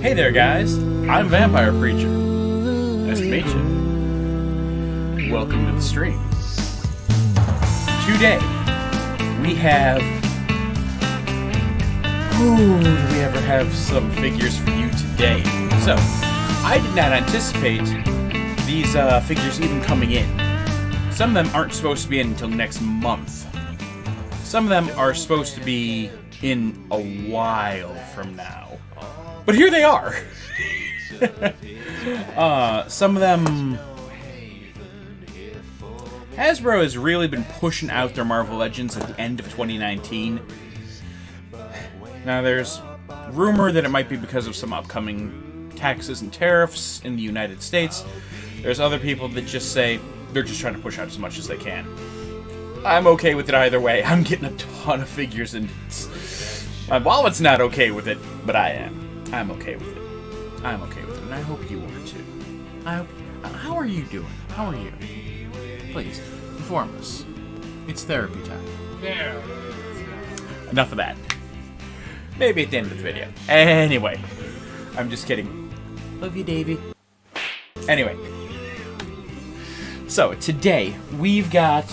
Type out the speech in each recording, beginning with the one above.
Hey there, guys. I'm Vampire Preacher. Nice to meet you. Welcome to the stream. Today, we have... Ooh, do we ever have some figures for you today? So, I did not anticipate these figures even coming in. Some of them aren't supposed to be in until next month. Some of them are supposed to be in a while from now. But here they are! Some of them... Hasbro has really been pushing out their Marvel Legends at the end of 2019. Now there's rumor that it might be because of some upcoming taxes and tariffs in the United States. There's other people that just say they're just trying to push out as much as they can. I'm okay with it either way. I'm getting a ton of figures and my wallet's not okay with it, but I am. I'm okay with it. I'm okay with it, and I hope you are too. How are you doing? How are you? Please, inform us. It's therapy time. Yeah. Enough of that. Maybe at the end of the video. Anyway. I'm just kidding. Love you, Davey. Anyway. So, today, we've got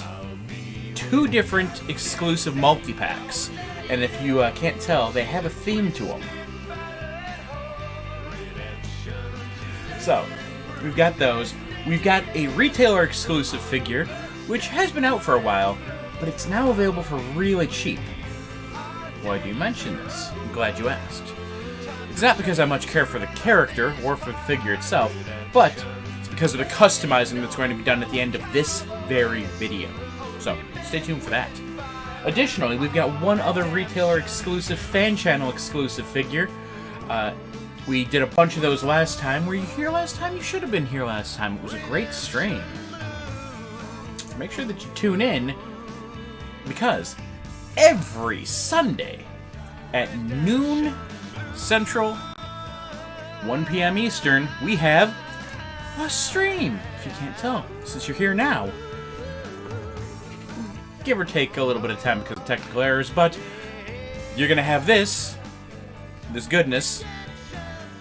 2 different exclusive multi-packs. And if you can't tell, they have a theme to them. So, we've got those. We've got a retailer exclusive figure, which has been out for a while, but it's now available for really cheap. Why do you mention this? I'm glad you asked. It's not because I much care for the character or for the figure itself, but it's because of the customizing that's going to be done at the end of this very video. So, stay tuned for that. Additionally, we've got one other retailer exclusive, fan channel exclusive figure. We did a bunch of those last time. Were you here last time? You should have been here last time. It was a great stream. Make sure that you tune in, because every Sunday at noon Central, 1 p.m. Eastern, we have a stream. If you can't tell, since you're here now. Give or take a little bit of time because of technical errors, but you're going to have this goodness.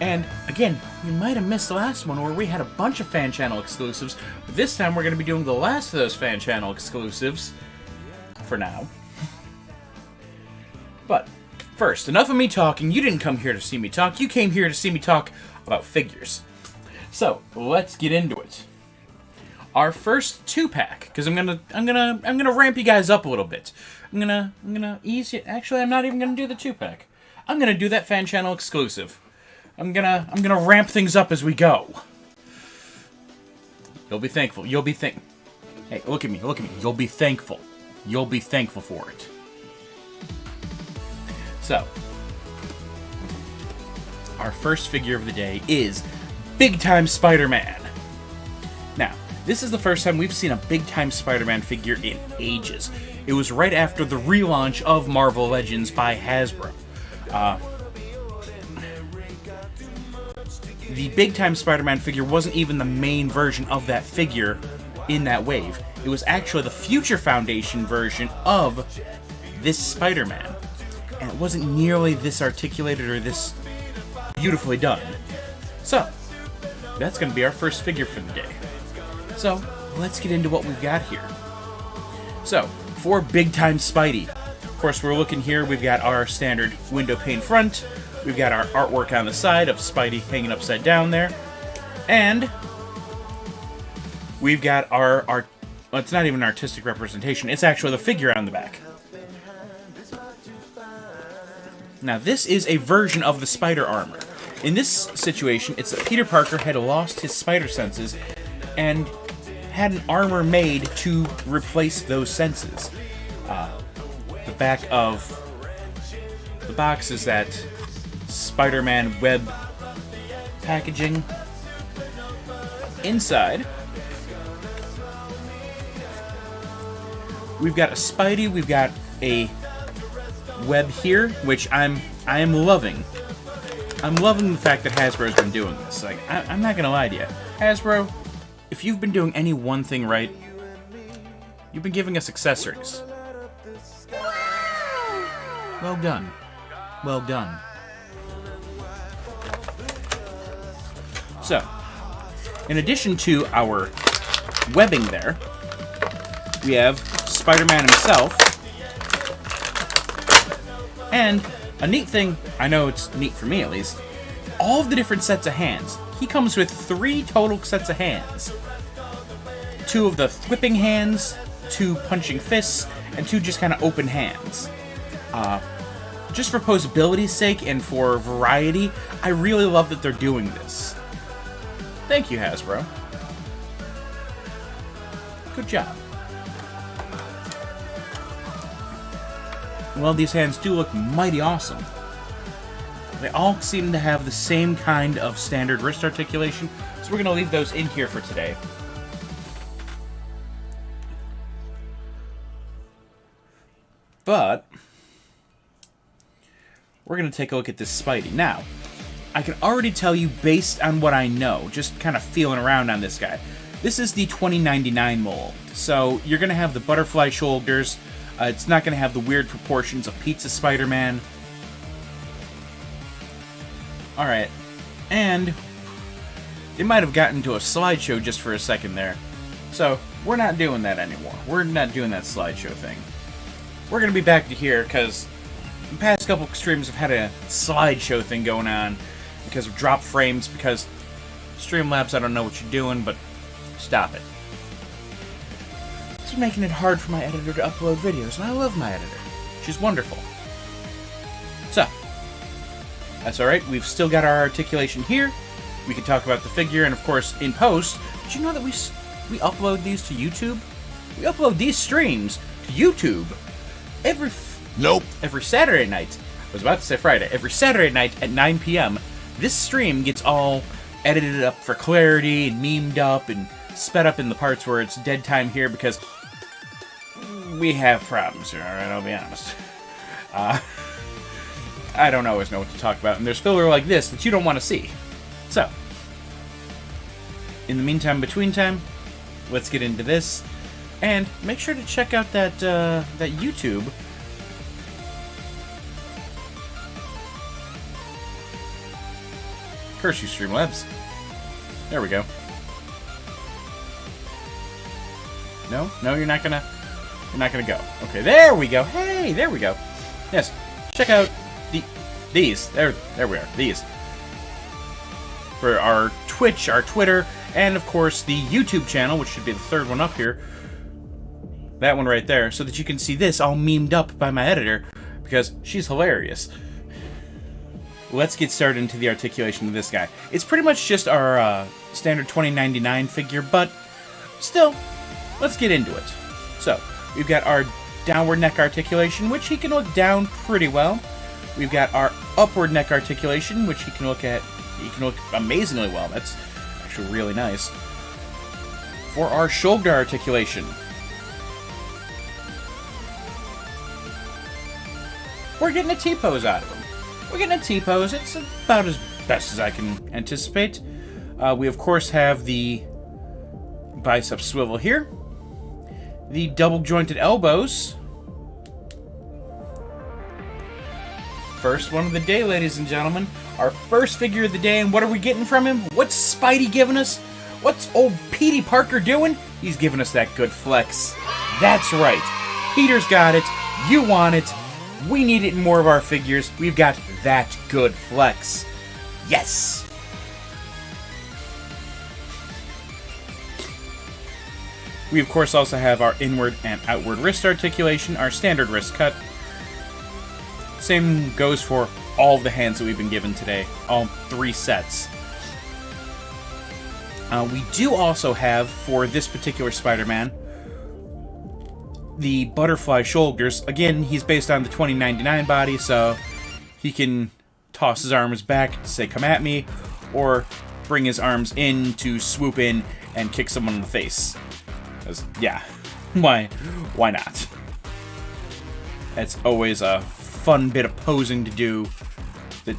And, again, you might have missed the last one where we had a bunch of fan channel exclusives, but this time we're going to be doing the last of those fan channel exclusives, for now. But, first, enough of me talking. You didn't come here to see me talk, you came here to see me talk about figures. So, let's get into it. Our first 2-pack, because I'm gonna ramp you guys up a little bit. I'm gonna ease you. Actually, I'm not even gonna do the 2-pack. I'm gonna do that fan channel exclusive. I'm gonna ramp things up as we go. You'll be thankful. Hey, look at me. You'll be thankful. You'll be thankful for it. So, our first figure of the day is Big Time Spider-Man. Now, this is the first time we've seen a Big Time Spider-Man figure in ages. It was right after the relaunch of Marvel Legends by Hasbro. The Big Time Spider-Man figure wasn't even the main version of that figure in that wave. It was actually the Future Foundation version of this Spider-Man. And it wasn't nearly this articulated or this beautifully done. So, that's going to be our first figure for the day. So, let's get into what we've got here. So, for Big Time Spidey, of course we're looking here, we've got our standard window pane front, we've got our artwork on the side of Spidey hanging upside down there, and we've got our well, it's not even an artistic representation, it's actually the figure on the back. Now, this is a version of the spider armor. In this situation, it's that Peter Parker had lost his spider senses and had an armor made to replace those senses. The back of the box is that Spider-Man web packaging. Inside, we've got a Spidey, we've got a web here, which I am loving. I'm loving the fact that Hasbro's been doing this. Like, I'm not gonna lie to you. Hasbro, if you've been doing any one thing right, you've been giving us accessories. Well done. Well done. So, in addition to our webbing there, we have Spider-Man himself. And a neat thing, I know it's neat for me at least, all of the different sets of hands. He comes with 3 total sets of hands. 2 of the whipping hands, 2 punching fists, and 2 just kind of open hands. Just for posability's sake and for variety, I really love that they're doing this. Thank you, Hasbro. Good job. Well, these hands do look mighty awesome. They all seem to have the same kind of standard wrist articulation, so we're going to leave those in here for today. But we're going to take a look at this Spidey. Now, I can already tell you, based on what I know, just kind of feeling around on this guy, this is the 2099 mold. So you're going to have the butterfly shoulders. It's not going to have the weird proportions of Pizza Spider-Man. Alright, and it might have gotten to a slideshow just for a second there. So, we're not doing that anymore. We're not doing that slideshow thing. We're going to be back to here, because the past couple streams have had a slideshow thing going on because of drop frames, because Streamlabs, I don't know what you're doing, but stop it. It's making it hard for my editor to upload videos, and I love my editor. She's wonderful. So, that's alright, we've still got our articulation here. We can talk about the figure, and of course, in post, did you know that we upload these to YouTube? We upload these streams to YouTube every Saturday night. I was about to say Friday. Every Saturday night at 9 p.m., this stream gets all edited up for clarity and memed up and sped up in the parts where it's dead time here because we have problems here, alright, I'll be honest. I don't always know what to talk about, and there's filler like this that you don't want to see. So, in the meantime, between time, let's get into this, and make sure to check out that YouTube. Curse you, Streamlabs. There we go. No, you're not gonna go. Okay, there we go. Hey, there we go. Yes, check out these. There we are. These. For our Twitch, our Twitter, and of course the YouTube channel, which should be the third one up here. That one right there, so that you can see this all memed up by my editor, because she's hilarious. Let's get started into the articulation of this guy. It's pretty much just our standard 2099 figure, but still, let's get into it. So, we've got our downward neck articulation, which he can look down pretty well. We've got our upward neck articulation, which he can look amazingly well. That's actually really nice. For our shoulder articulation, we're getting a T-pose out of him. We're getting a T-pose. It's about as best as I can anticipate. We, of course, have the bicep swivel here. The double-jointed elbows. First one of the day, ladies and gentlemen. Our first figure of the day, and what are we getting from him? What's Spidey giving us? What's old Petey Parker doing? He's giving us that good flex. That's right. Peter's got it. You want it. We need it in more of our figures. We've got that good flex. Yes! We, of course, also have our inward and outward wrist articulation, our standard wrist cut. Same goes for all the hands that we've been given today. All 3 sets. We do also have, for this particular Spider-Man, the butterfly shoulders. Again, he's based on the 2099 body, so he can toss his arms back to say, come at me, or bring his arms in to swoop in and kick someone in the face. Because, yeah, why not? It's always a fun bit of posing to do. That,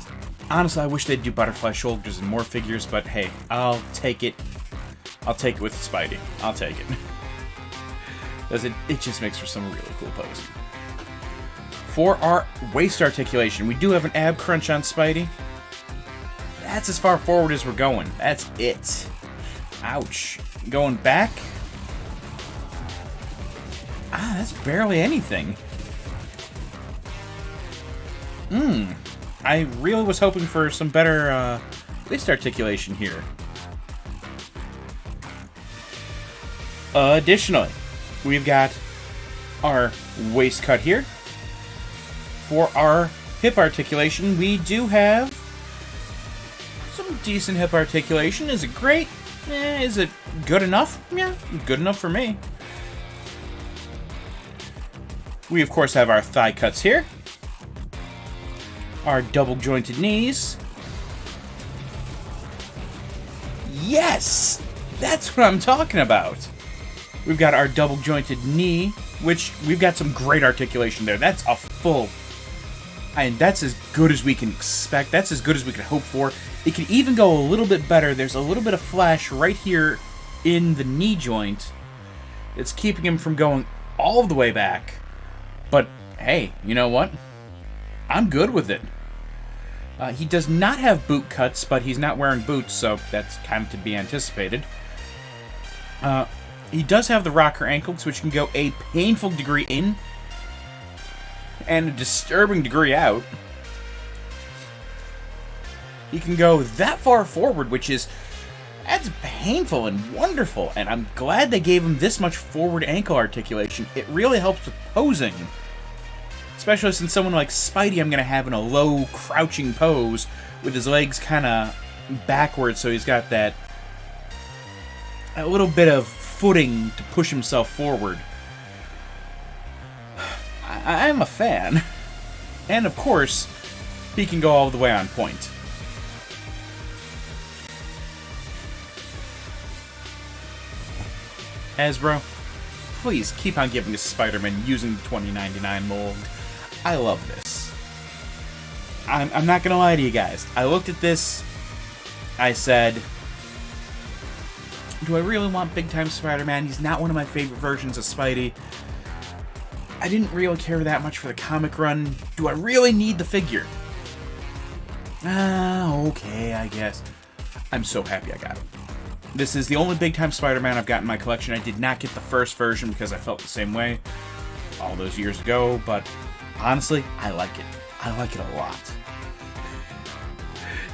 honestly, I wish they'd do butterfly shoulders in more figures, but hey, I'll take it. I'll take it with Spidey. I'll take it. Because it just makes for some really cool posing. For our waist articulation, we do have an ab crunch on Spidey. That's as far forward as we're going. That's it. Ouch. Going back? That's barely anything. I really was hoping for some better wrist articulation here. Additionally, we've got our waist cut here. For our hip articulation, we do have some decent hip articulation. Is it great? Is it good enough? Yeah, good enough for me. We, of course, have our thigh cuts here. Our double jointed knees. Yes! That's what I'm talking about. We've got our double jointed knee, which we've got some great articulation there. That's a full... And that's as good as we can expect. That's as good as we can hope for. It can even go a little bit better. There's a little bit of flash right here in the knee joint. It's keeping him from going all the way back. But, hey, you know what? I'm good with it. He does not have boot cuts, but he's not wearing boots, so that's kind of to be anticipated. He does have the rocker ankles, which can go a painful degree in and a disturbing degree out. He can go that far forward, which is... that's painful and wonderful, and I'm glad they gave him this much forward ankle articulation. It really helps with posing. Especially since someone like Spidey I'm going to have in a low, crouching pose with his legs kind of backwards, so he's got that... a little bit of footing to push himself forward. I'm a fan. And of course, he can go all the way on point. Hasbro, please keep on giving us Spider-Man using the 2099 mold. I love this. I'm not gonna lie to you guys. I looked at this, I said, do I really want big-time Spider-Man? He's not one of my favorite versions of Spidey. I didn't really care that much for the comic run. Do I really need the figure? Okay, I guess. I'm so happy I got it. This is the only big-time Spider-Man I've got in my collection. I did not get the first version because I felt the same way all those years ago, but honestly, I like it. I like it a lot.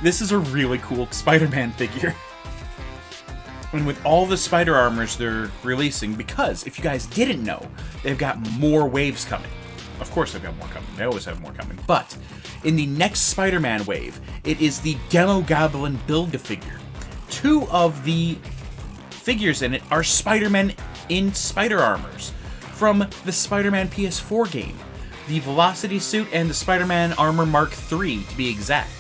This is a really cool Spider-Man figure. And with all the spider armors they're releasing, because if you guys didn't know, they've got more waves coming. Of course they've got more coming. They always have more coming. But in the next Spider-Man wave, it is the Demo Goblin Build-A-Figure. 2 of the figures in it are Spider-Man in spider armors from the Spider-Man PS4 game. The Velocity Suit and the Spider-Man Armor Mark III, to be exact.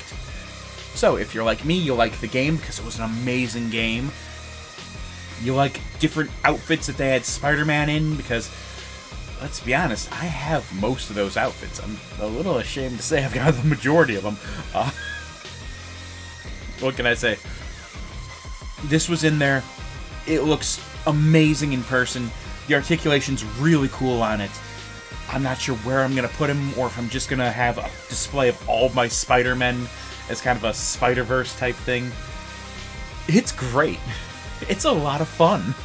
So, if you're like me, you'll like the game because it was an amazing game. You like different outfits that they had Spider-Man in because, let's be honest, I have most of those outfits. I'm a little ashamed to say I've got the majority of them. What can I say? This was in there. It looks amazing in person. The articulation's really cool on it. I'm not sure where I'm going to put him or if I'm just going to have a display of all of my Spider-Men as kind of a Spider-Verse type thing. It's great. It's a lot of fun.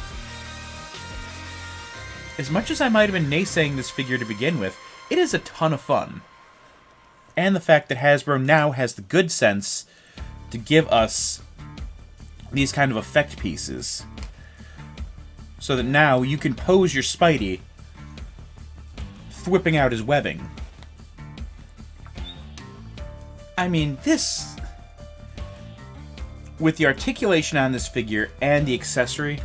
As much as I might have been naysaying this figure to begin with, it is a ton of fun. And the fact that Hasbro now has the good sense to give us these kind of effect pieces. So that now you can pose your Spidey whipping out his webbing. I mean, this... with the articulation on this figure and the accessory,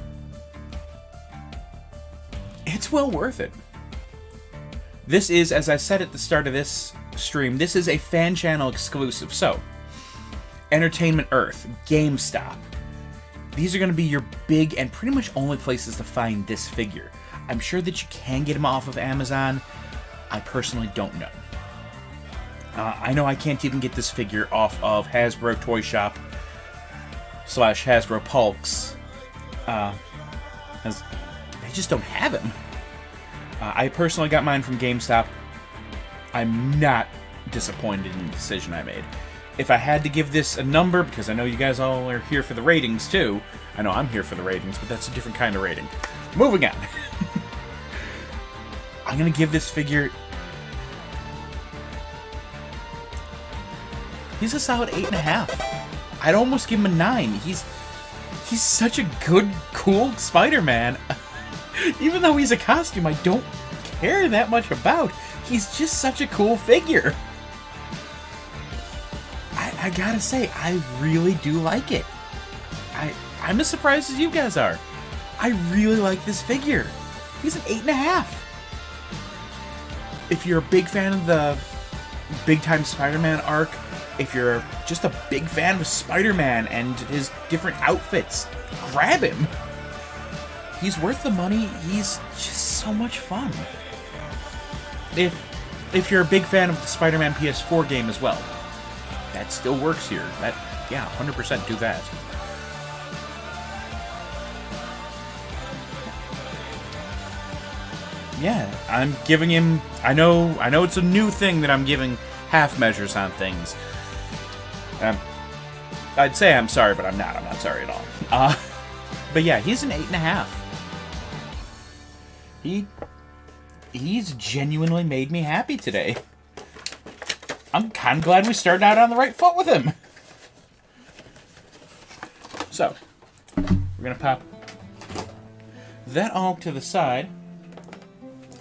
it's well worth it. This is, as I said at the start of this stream, this is a fan channel exclusive. So, Entertainment Earth, GameStop, these are going to be your big and pretty much only places to find this figure. I'm sure that you can get them off of Amazon. I personally don't know. I know I can't even get this figure off of Hasbro Toy Shop / Hasbro Pulse, because they just don't have him. I personally got mine from GameStop. I'm not disappointed in the decision I made. if I had to give this a number, because I know you guys all are here for the ratings too. I know I'm here for the ratings, but that's a different kind of rating. Moving on. I'm going to give this figure... He's a solid 8.5. I'd almost give him a 9. He's such a good, cool Spider-Man. Even though he's a costume I don't care that much about. He's just such a cool figure. I gotta say, I really do like it. I'm as surprised as you guys are. I really like this figure. He's an 8.5. If you're a big fan of the Big Time Spider-Man arc, if you're just a big fan of Spider-Man and his different outfits, grab him. He's worth the money. He's just so much fun. If you're a big fan of the Spider-Man PS4 game as well, that still works here. Yeah, 100% do that. Yeah, I'm giving him... I know it's a new thing that I'm giving half measures on things. I'd say I'm sorry, but I'm not. I'm not sorry at all. But yeah, he's an 8.5. He's genuinely made me happy today. I'm kind of glad we started out on the right foot with him. So, we're going to pop that all to the side,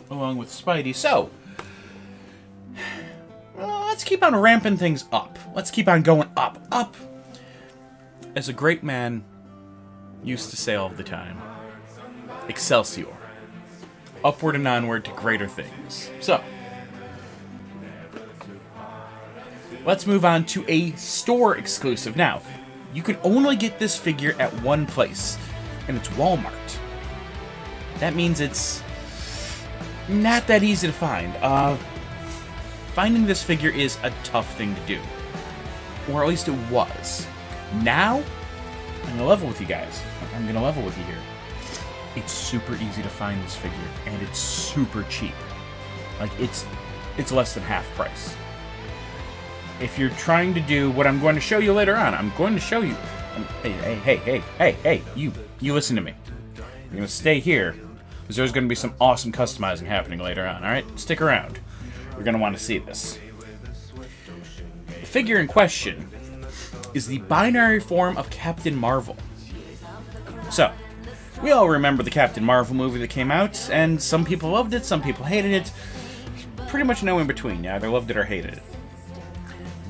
along with Spidey. So, let's keep on ramping things up. Let's keep on going up. Up! As a great man used to say all the time, Excelsior. Upward and onward to greater things. So, let's move on to a store exclusive. Now, you can only get this figure at one place, and it's Walmart. That means it's not that easy to find. Finding this figure is a tough thing to do. Or at least it was. Now, I'm going to level with you guys. I'm going to level with you here. It's super easy to find this figure, and it's super cheap. Like, it's less than half price. If you're trying to do what I'm going to show you later on, I'm going to show you... Hey, you listen to me. You're going to stay here, because there's going to be some awesome customizing happening later on, alright? Stick around. You're going to want to see this. The figure in question is the binary form of Captain Marvel. So, we all remember the Captain Marvel movie that came out, and some people loved it, some people hated it. Pretty much no in between. You either loved it or hated it.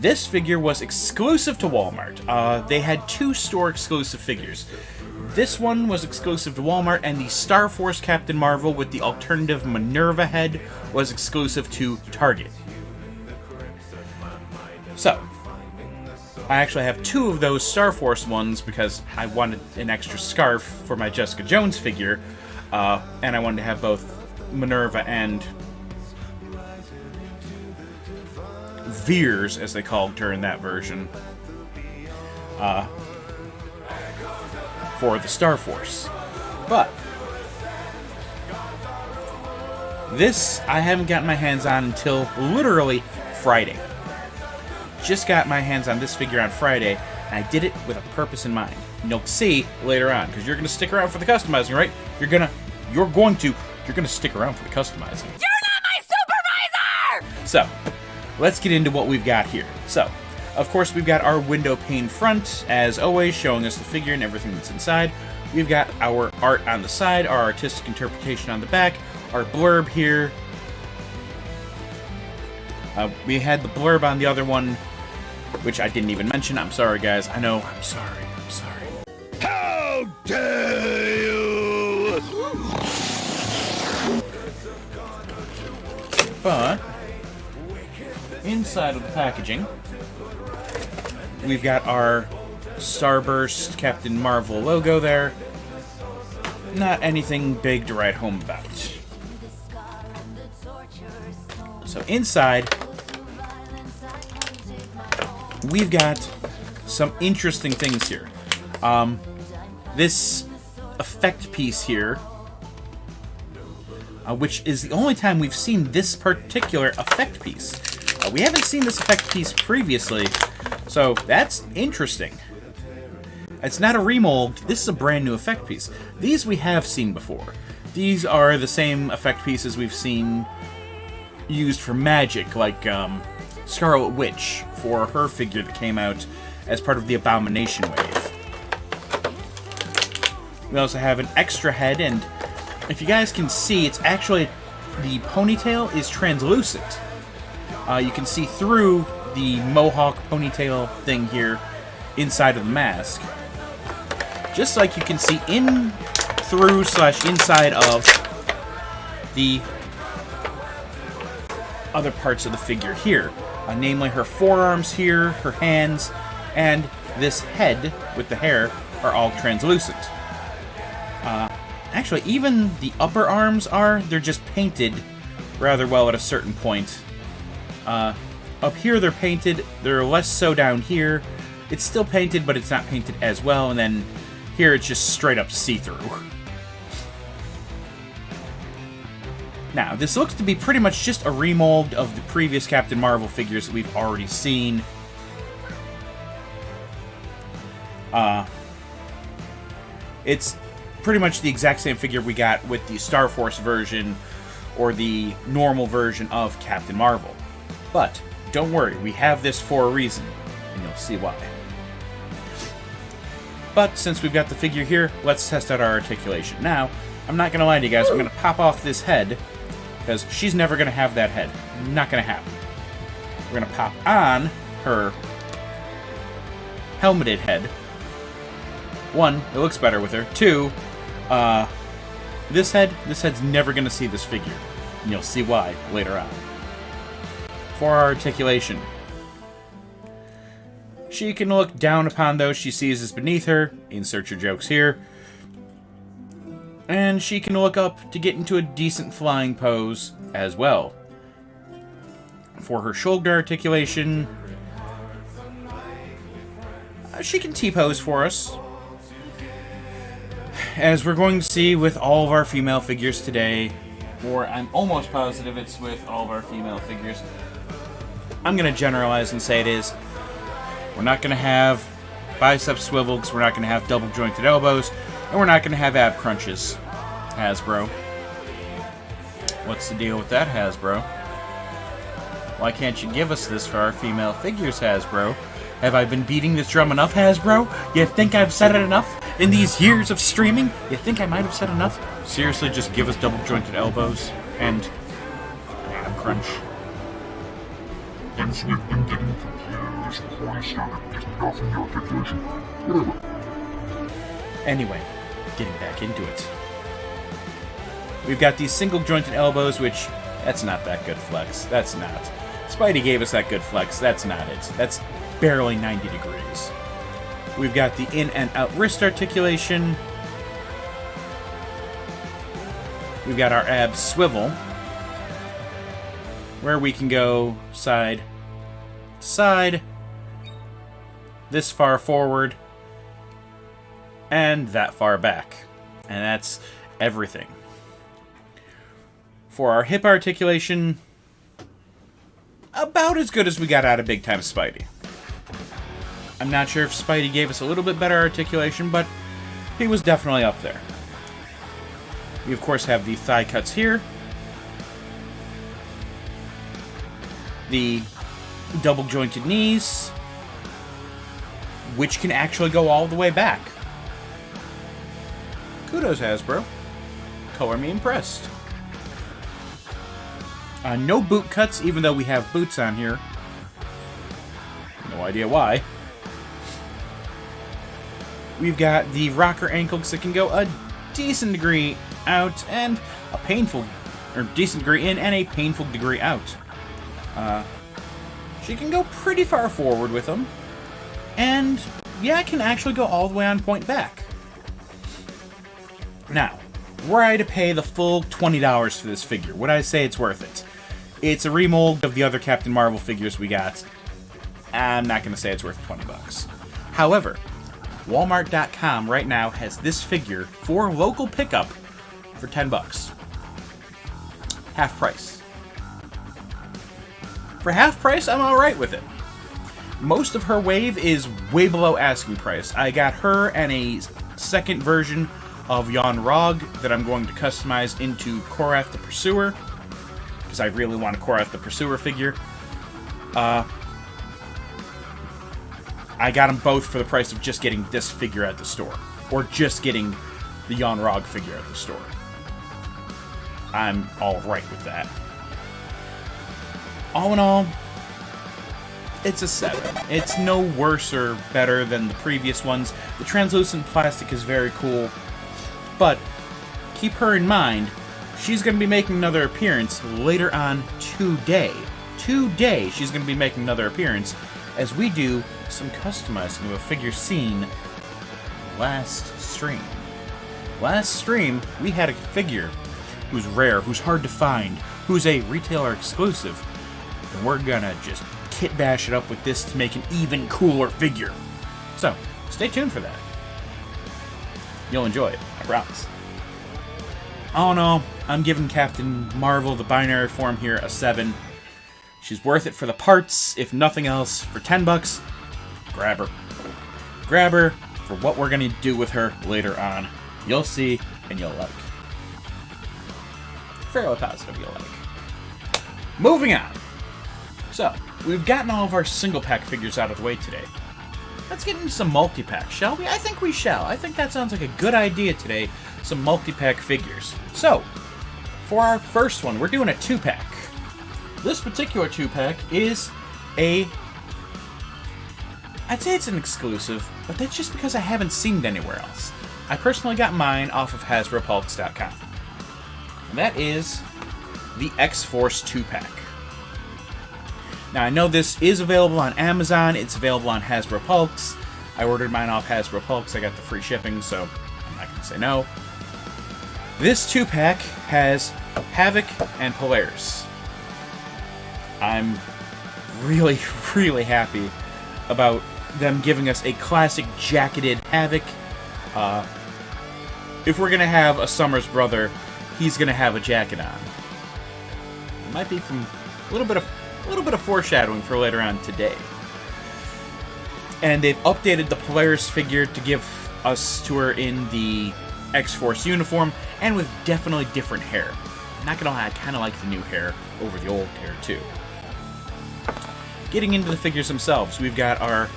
This figure was exclusive to Walmart. They had 2 store exclusive figures. This one was exclusive to Walmart, and the Star Force Captain Marvel with the alternative Minerva head was exclusive to Target. So, I actually have 2 of those Star Force ones because I wanted an extra scarf for my Jessica Jones figure, and I wanted to have both Minerva and Veers, as they called her in that version, for the Star Force. But this I haven't gotten my hands on until literally Friday. Just got my hands on this figure on Friday, and I did it with a purpose in mind. And you'll see later on, because you're going to stick around for the customizing, right? You're going to stick around for the customizing. You're not my supervisor! So, let's get into what we've got here. So, of course, we've got our window pane front, as always, showing us the figure and everything that's inside. We've got our art on the side, our artistic interpretation on the back, our blurb here. We had the blurb on the other one, which I didn't even mention. I'm sorry, guys. I know. I'm sorry. How dare you! But inside of the packaging, we've got our Starburst Captain Marvel logo there. Not anything big to write home about. So inside, we've got some interesting things here. This effect piece here, which is the only time we've seen this particular effect piece. We haven't seen this effect piece previously, So that's interesting. It's not a remold. This is a brand new effect piece. These we have seen before. These are the same effect pieces we've seen used for magic, like Scarlet Witch for her figure that came out as part of the Abomination wave. We also have an extra head, and if you guys can see, it's actually, the ponytail is translucent. You can see through the mohawk ponytail thing here inside of the mask. Just like you can see in through / inside of the other parts of the figure here. Namely her forearms here, her hands, and this head with the hair are all translucent. Actually, even the upper arms they're just painted rather well at a certain point. Up here they're painted, they're less so down here. It's still painted, but it's not painted as well, and then here it's just straight up see-through. Now, this looks to be pretty much just a remold of the previous Captain Marvel figures that we've already seen. It's pretty much the exact same figure we got with the Star Force version or the normal version of Captain Marvel. But don't worry, we have this for a reason, and you'll see why. But since we've got the figure here, let's test out our articulation. Now, I'm not going to lie to you guys, I'm going to pop off this head, because she's never going to have that head. Not going to happen. We're going to pop on her helmeted head. One, it looks better with her. Two, this head's never going to see this figure. And you'll see why later on. For our articulation, she can look down upon those she sees as beneath her. Insert your jokes here. And she can look up to get into a decent flying pose as well. For her shoulder articulation, she can T-pose for us. As we're going to see with all of our female figures today, or I'm almost positive it's with all of our female figures, I'm going to generalize and say it is. We're not going to have bicep swivels, we're not going to have double jointed elbows, and we're not going to have ab crunches. Hasbro. What's the deal with that, Hasbro? Why can't you give us this for our female figures, Hasbro? Have I been beating this drum enough, Hasbro? You think I've said it enough? In these years of streaming? You think I might have said enough? Seriously, just give us double jointed elbows and ab crunch. Things we've been getting from years before I started getting off in the articulation. Whatever. Anyway, getting back into it. We've got these single jointed elbows, which, that's not that good flex. That's not. Spidey gave us that good flex. That's not it. That's barely 90 degrees. We've got the in and out wrist articulation. We've got our ab swivel, where we can go side to side, this far forward, and that far back. And that's everything. For our hip articulation, about as good as we got out of Big Time Spidey. I'm not sure if Spidey gave us a little bit better articulation, but he was definitely up there. We, of course, have the thigh cuts here. The double jointed knees, which can actually go all the way back. Kudos, Hasbro. Color me impressed. No boot cuts, even though we have boots on here. No idea why. We've got the rocker ankles that can go a decent degree out and a painful, or decent degree in and a painful degree out. She can go pretty far forward with them. And yeah, it can actually go all the way on point back. Now, were I to pay the full $20 for this figure, would I say it's worth it? It's a remold of the other Captain Marvel figures we got. I'm not going to say it's worth 20 bucks. However, Walmart.com right now has this figure for local pickup for 10 bucks. Half price. For half price, I'm alright with it. most of her wave is way below asking price. I got her and a second version of Jan Rog that I'm going to customize into Korath the Pursuer, because I really want a Korath the Pursuer figure. I got them both for the price of just getting this figure at the store, or just getting the Jan Rog figure at the store. I'm all right with that. All in all, it's a 7. It's no worse or better than the previous ones. The translucent plastic is very cool, but keep her in mind. She's going to be making another appearance later on today. Today, she's going to be making another appearance as we do some customizing of a figure seen last stream. Last stream, we had a figure who's rare, who's hard to find, who's a retailer exclusive, and we're gonna just kit bash it up with this to make an even cooler figure. So, stay tuned for that. You'll enjoy it, I promise. All in all, I'm giving Captain Marvel, the binary form here, a 7. She's worth it for the parts, if nothing else. For $10, grab her. Grab her for what we're gonna do with her later on. You'll see, and you'll like. Fairly positive you'll like. Moving on. So, we've gotten all of our single-pack figures out of the way today. Let's get into some multi-pack, shall we? I think we shall. I think that sounds like a good idea today. Some multi-pack figures. So, for our first one, we're doing a 2-pack. This particular 2-pack is I'd say it's an exclusive, but that's just because I haven't seen it anywhere else. I personally got mine off of HasbroPulks.com. And that is the X-Force 2-pack. Now, I know this is available on Amazon. It's available on Hasbro Pulks. I ordered mine off Hasbro Pulks. I got the free shipping, so I'm not going to say no. This 2-pack has Havoc and Polaris. I'm really, really happy about them giving us a classic jacketed Havoc. If we're going to have a Summers brother, he's going to have a jacket on. It might be from a little bit of foreshadowing for later on today. And they've updated the Polaris figure to give us to her in the X-Force uniform, and with definitely different hair. Not gonna lie, I kind of like the new hair over the old hair too. Getting into the figures themselves, we've got our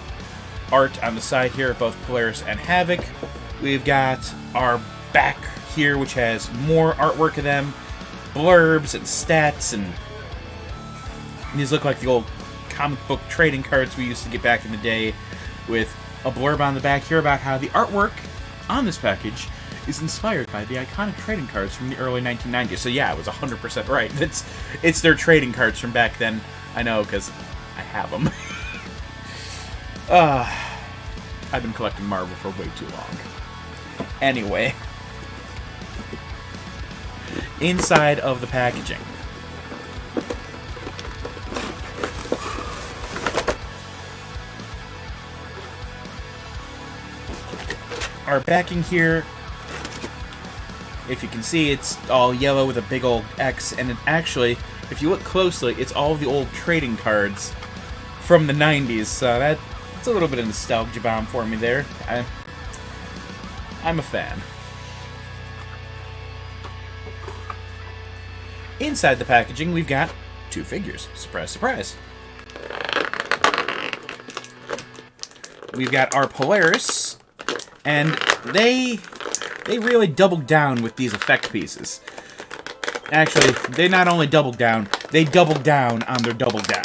art on the side here, both Polaris and Havoc. We've got our back here, which has more artwork of them, blurbs and stats, and these look like the old comic book trading cards we used to get back in the day, with a blurb on the back here about how the artwork on this package is inspired by the iconic trading cards from the early 1990s. So yeah, I was 100% right. It's their trading cards from back then. I know, because I have them. I've been collecting Marvel for way too long. Anyway. Inside of the packaging. Our backing here, if you can see, it's all yellow with a big old X, and it actually, if you look closely, it's all the old trading cards from the 90s, so that's a little bit of nostalgia bomb for me there. I'm a fan. Inside the packaging, we've got 2 figures. Surprise, surprise. We've got our Polaris, and they really doubled down with these effect pieces. Actually, they not only doubled down, they doubled down on their double down.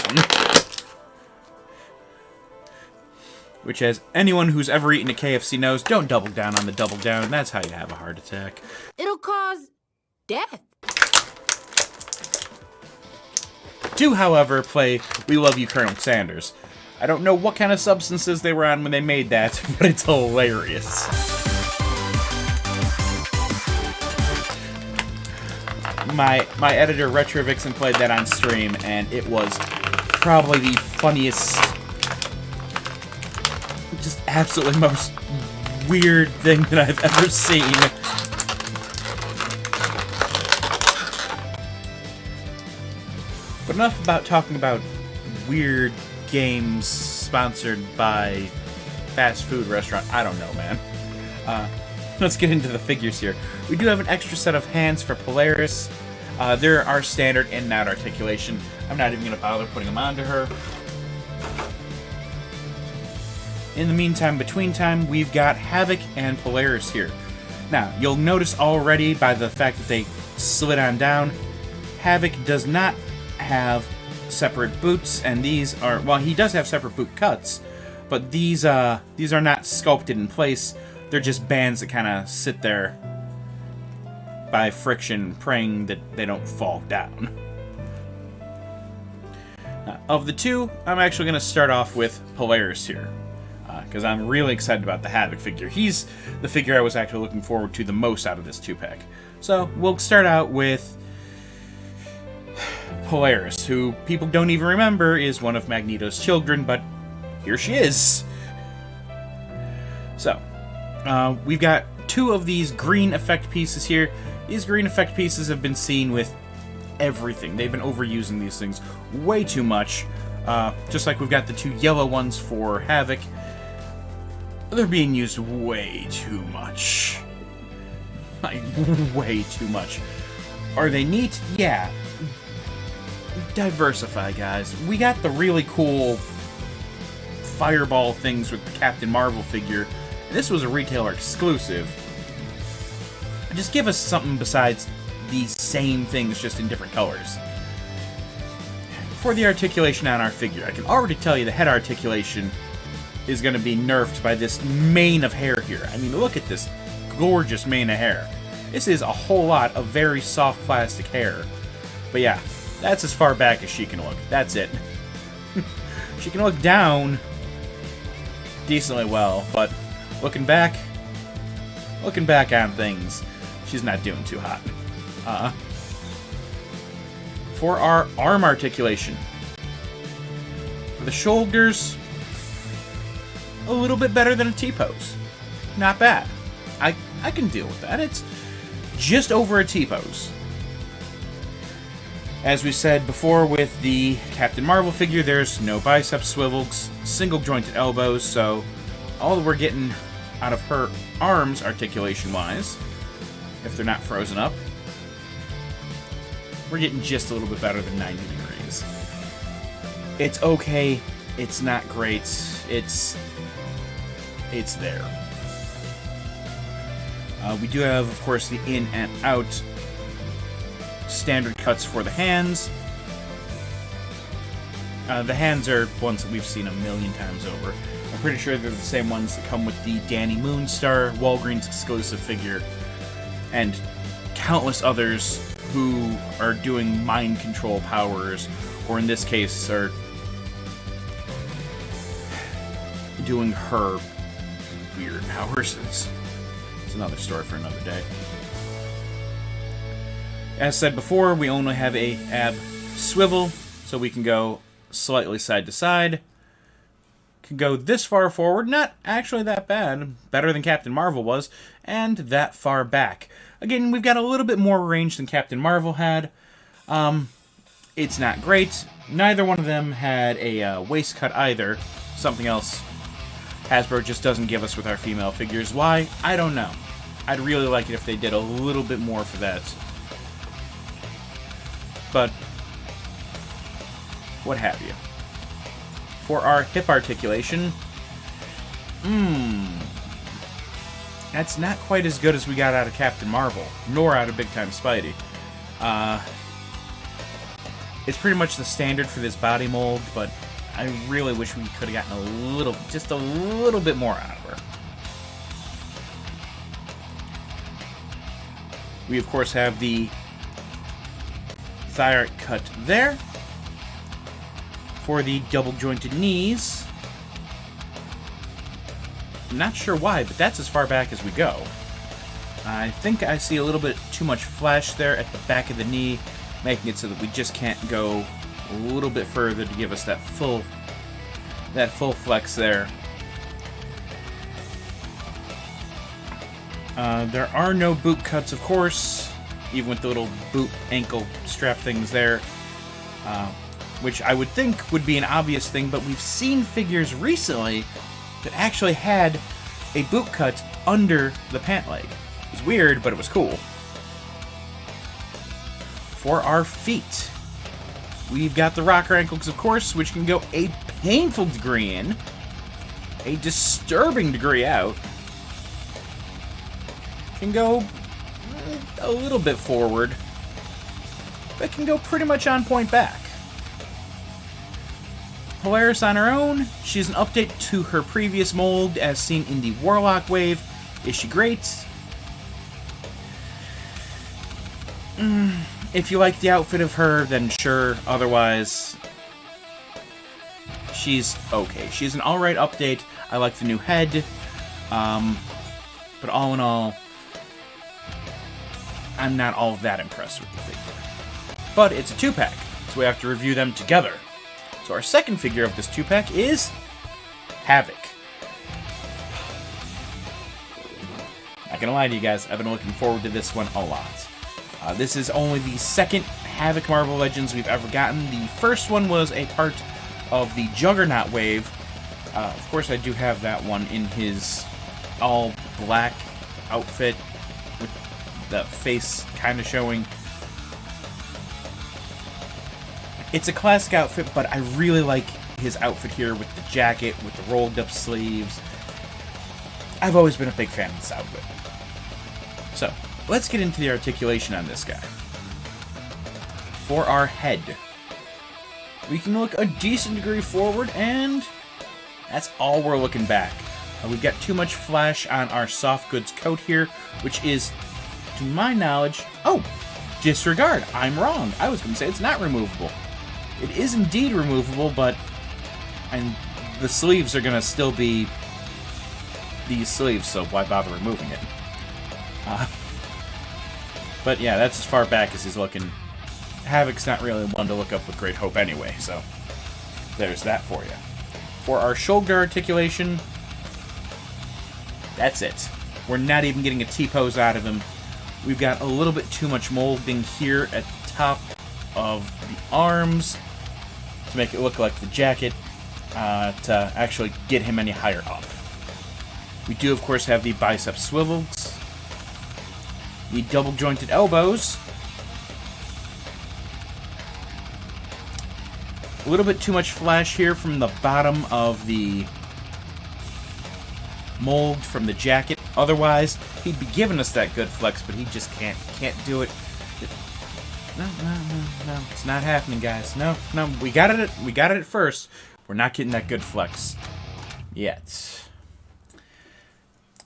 Which, as anyone who's ever eaten a KFC knows, don't double down on the double down. That's how you have a heart attack. It'll cause death. 2, however, play We Love You, Colonel Sanders. I don't know what kind of substances they were on when they made that, but it's hilarious. My editor, Retro Vixen, played that on stream, and it was probably the funniest, just absolutely most weird thing that I've ever seen. But enough about talking about weird games sponsored by fast food restaurant. I don't know, man. Let's get into the figures here. We do have an extra set of hands for Polaris. There are standard in and out articulation. I'm not even going to bother putting them onto her. In the meantime, between time, we've got Havoc and Polaris here. Now, you'll notice already by the fact that they slid on down, Havoc does not have separate boots, and these are, well, he does have separate boot cuts, but these are not sculpted in place. They're just bands that kind of sit there by friction, praying that they don't fall down. Of the two, I'm actually going to start off with Polaris here, because I'm really excited about the Havoc figure. He's the figure I was actually looking forward to the most out of this 2-pack. So we'll start out with Polaris, who people don't even remember is one of Magneto's children, but here she is. So, we've got 2 of these green effect pieces here. These green effect pieces have been seen with everything. They've been overusing these things way too much. Just like we've got the 2 yellow ones for Havoc. They're being used way too much. Like, way too much. Are they neat? Yeah. Diversify, guys. We got the really cool fireball things with the Captain Marvel figure. This was a retailer exclusive. Just give us something besides these same things, just in different colors. For the articulation on our figure, I can already tell you the head articulation is going to be nerfed by this mane of hair here. I mean, look at this gorgeous mane of hair. This is a whole lot of very soft plastic hair. But yeah, that's as far back as she can look. That's it. She can look down decently well, but looking back on things, she's not doing too hot. For our arm articulation, for the shoulders, a little bit better than a T-pose. Not bad. I can deal with that. It's just over a T-pose. As we said before with the Captain Marvel figure, there's no bicep swivels, single jointed elbows, so all that we're getting out of her arms articulation-wise, if they're not frozen up, we're getting just a little bit better than 90 degrees. It's okay. It's not great. It's there. We do have, of course, the in and out standard cuts for the hands. The hands are ones that we've seen a million times over. I'm pretty sure they're the same ones that come with the Danny Moonstar Walgreens exclusive figure, and countless others who are doing mind control powers, or in this case are doing her weird powers. It's another story for another day. As said before, we only have a ab swivel, so we can go slightly side to side. Can go this far forward, not actually that bad, better than Captain Marvel was, and that far back. Again, we've got a little bit more range than Captain Marvel had. It's not great. Neither one of them had a waist cut either. Something else Hasbro just doesn't give us with our female figures. Why? I don't know. I'd really like it if they did a little bit more for that. But what have you. For our hip articulation, that's not quite as good as we got out of Captain Marvel, nor out of Big Time Spidey. It's pretty much the standard for this body mold, but I really wish we could have gotten just a little bit more out of her. We, of course, have the thigh art cut there. For the double-jointed knees, I'm not sure why, but that's as far back as we go. I think I see a little bit too much flash there at the back of the knee, making it so that we just can't go a little bit further to give us that full flex there. There are no boot cuts, of course, even with the little boot ankle strap things there. which I would think would be an obvious thing, but we've seen figures recently that actually had a boot cut under the pant leg. It was weird, but it was cool. For our feet, we've got the rocker ankles, of course, which can go a painful degree in, a disturbing degree out, can go a little bit forward, but can go pretty much on point back. Polaris on her own, she's an update to her previous mold as seen in the Warlock wave. Is she great? If you like the outfit of her, then sure. Otherwise, she's okay. She's an alright update. I like the new head. But all in all, I'm not all that impressed with the figure. But it's a 2-pack, so we have to review them together. So our second figure of this 2-pack is Havoc. Not gonna lie to you guys, I've been looking forward to this one a lot. This is only the second Havoc Marvel Legends we've ever gotten. The first one was a part of the Juggernaut wave. Of course, I do have that one in his all-black outfit with the face kind of showing. It's a classic outfit, but I really like his outfit here with the jacket, with the rolled-up sleeves. I've always been a big fan of this outfit. So, let's get into the articulation on this guy. For our head, we can look a decent degree forward, and that's all we're looking back. We've got too much flash on our soft goods coat here, which is, to my knowledge... Oh! Disregard! I'm wrong. I was going to say it's not removable. It is indeed removable, but... And the sleeves are going to still be these sleeves, so why bother removing it? But yeah, that's as far back as he's looking. Havoc's not really one to look up with great hope anyway, so there's that for you. For our shoulder articulation, that's it. We're not even getting a T-pose out of him. We've got a little bit too much molding here at the top of the arms to make it look like the jacket to actually get him any higher up. We do, of course, have the bicep swivels, the double-jointed elbows, a little bit too much flash here from the bottom of the mold from the jacket. Otherwise, he'd be giving us that good flex, but he just can't do it. No, it's not happening, guys. No, we got it at first. We're not getting that good flex yet.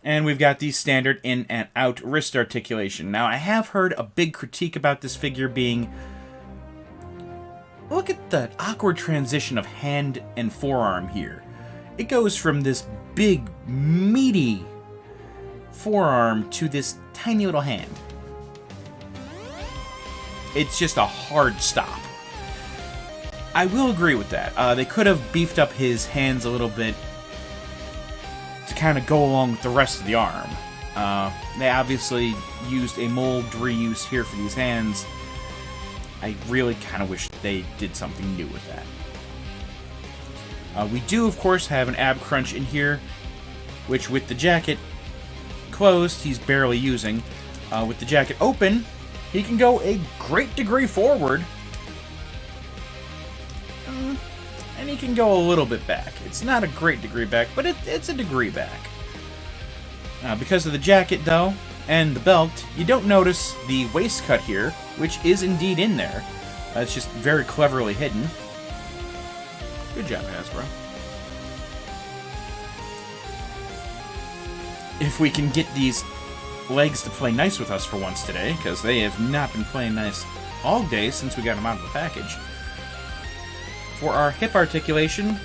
And we've got the standard in and out wrist articulation. Now, I have heard a big critique about this figure being, look at the awkward transition of hand and forearm here. It goes from this big, meaty forearm to this tiny little hand. It's just a hard stop. I will agree with that. They could have beefed up his hands a little bit to kind of go along with the rest of the arm. They obviously used a mold reuse here for these hands. I really kind of wish they did something new with that. We do, of course, have an ab crunch in here, which with the jacket closed, he's barely using. With the jacket open, he can go a great degree forward, and he can go a little bit back. It's not a great degree back, but it's a degree back. Because of the jacket, though, and the belt, you don't notice the waist cut here, which is indeed in there. It's just very cleverly hidden. Good job, Hasbro. If we can get these legs to play nice with us for once today, because they have not been playing nice all day since we got them out of the package. For our hip articulation,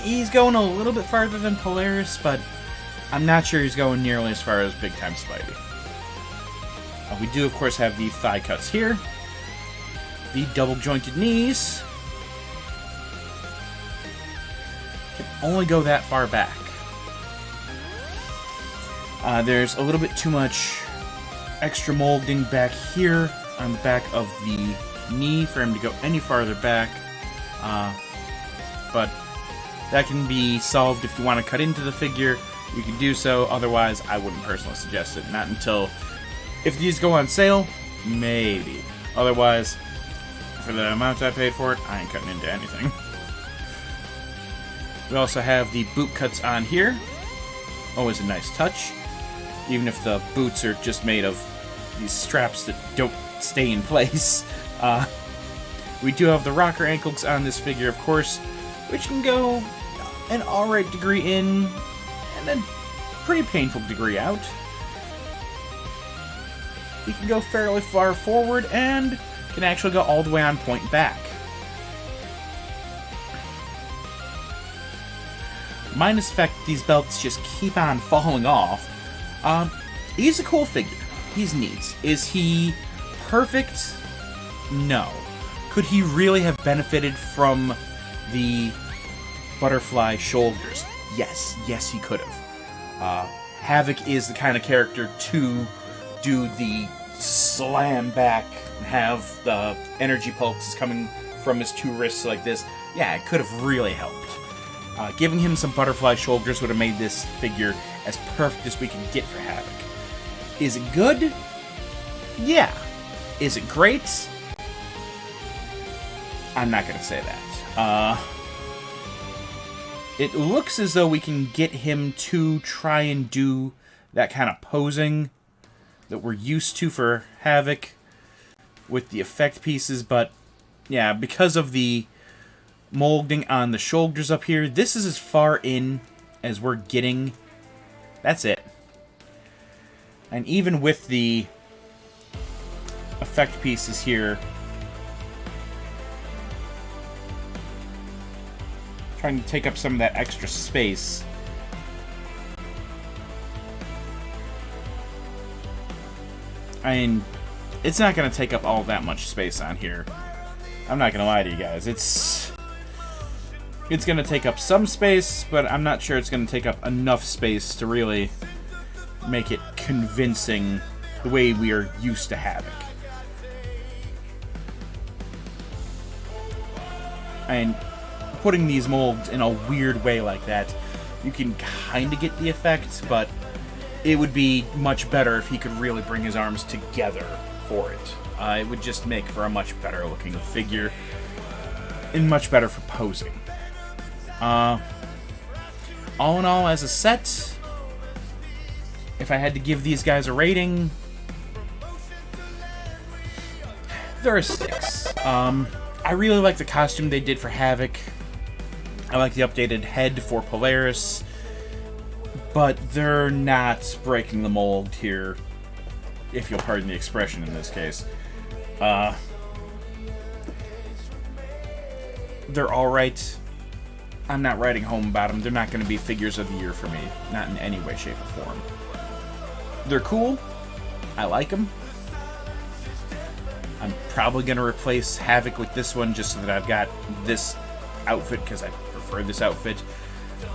he's going a little bit farther than Polaris, but I'm not sure he's going nearly as far as Big Time Spidey. We do, of course, have the thigh cuts here. The double-jointed knees can only go that far back. There's a little bit too much extra molding back here on the back of the need for him to go any farther back. But that can be solved if you want to cut into the figure. You can do so. Otherwise, I wouldn't personally suggest it. Not until if these go on sale, maybe. Otherwise, for the amount I paid for it, I ain't cutting into anything. We also have the boot cuts on here. Always a nice touch. Even if the boots are just made of these straps that don't stay in place. We do have the rocker ankles on this figure, of course, which can go an alright degree in and a pretty painful degree out. He can go fairly far forward and can actually go all the way on point back. Minus the fact these belts just keep on falling off. He's a cool figure. He's neat. Is he perfect? No. Could he really have benefited from the butterfly shoulders? Yes. Yes, he could have. Havoc is the kind of character to do the slam back and have the energy pulses coming from his two wrists like this. Yeah, it could have really helped. Giving him some butterfly shoulders would have made this figure as perfect as we can get for Havoc. Is it good? Yeah. Is it great? I'm not going to say that. It looks as though we can get him to try and do that kind of posing that we're used to for Havoc with the effect pieces, but yeah, because of the molding on the shoulders up here, this is as far in as we're getting. That's it. And even with the effect pieces here, trying to take up some of that extra space, I mean, it's not going to take up all that much space on here. I'm not going to lie to you guys. It's going to take up some space, but I'm not sure it's going to take up enough space to really make it convincing the way we are used to Havoc. And putting these molds in a weird way like that, you can kind of get the effect, but it would be much better if he could really bring his arms together for it. It would just make for a much better looking figure and much better for posing. All in all, as a set, if I had to give these guys a rating, they're a 6. I really like the costume they did for Havoc. I like the updated head for Polaris, but they're not breaking the mold here, if you'll pardon the expression in this case. They're alright. I'm not writing home about them. They're not going to be figures of the year for me. Not in any way, shape, or form. They're cool. I like them. I'm probably going to replace Havoc with this one just so that I've got this outfit because I prefer this outfit.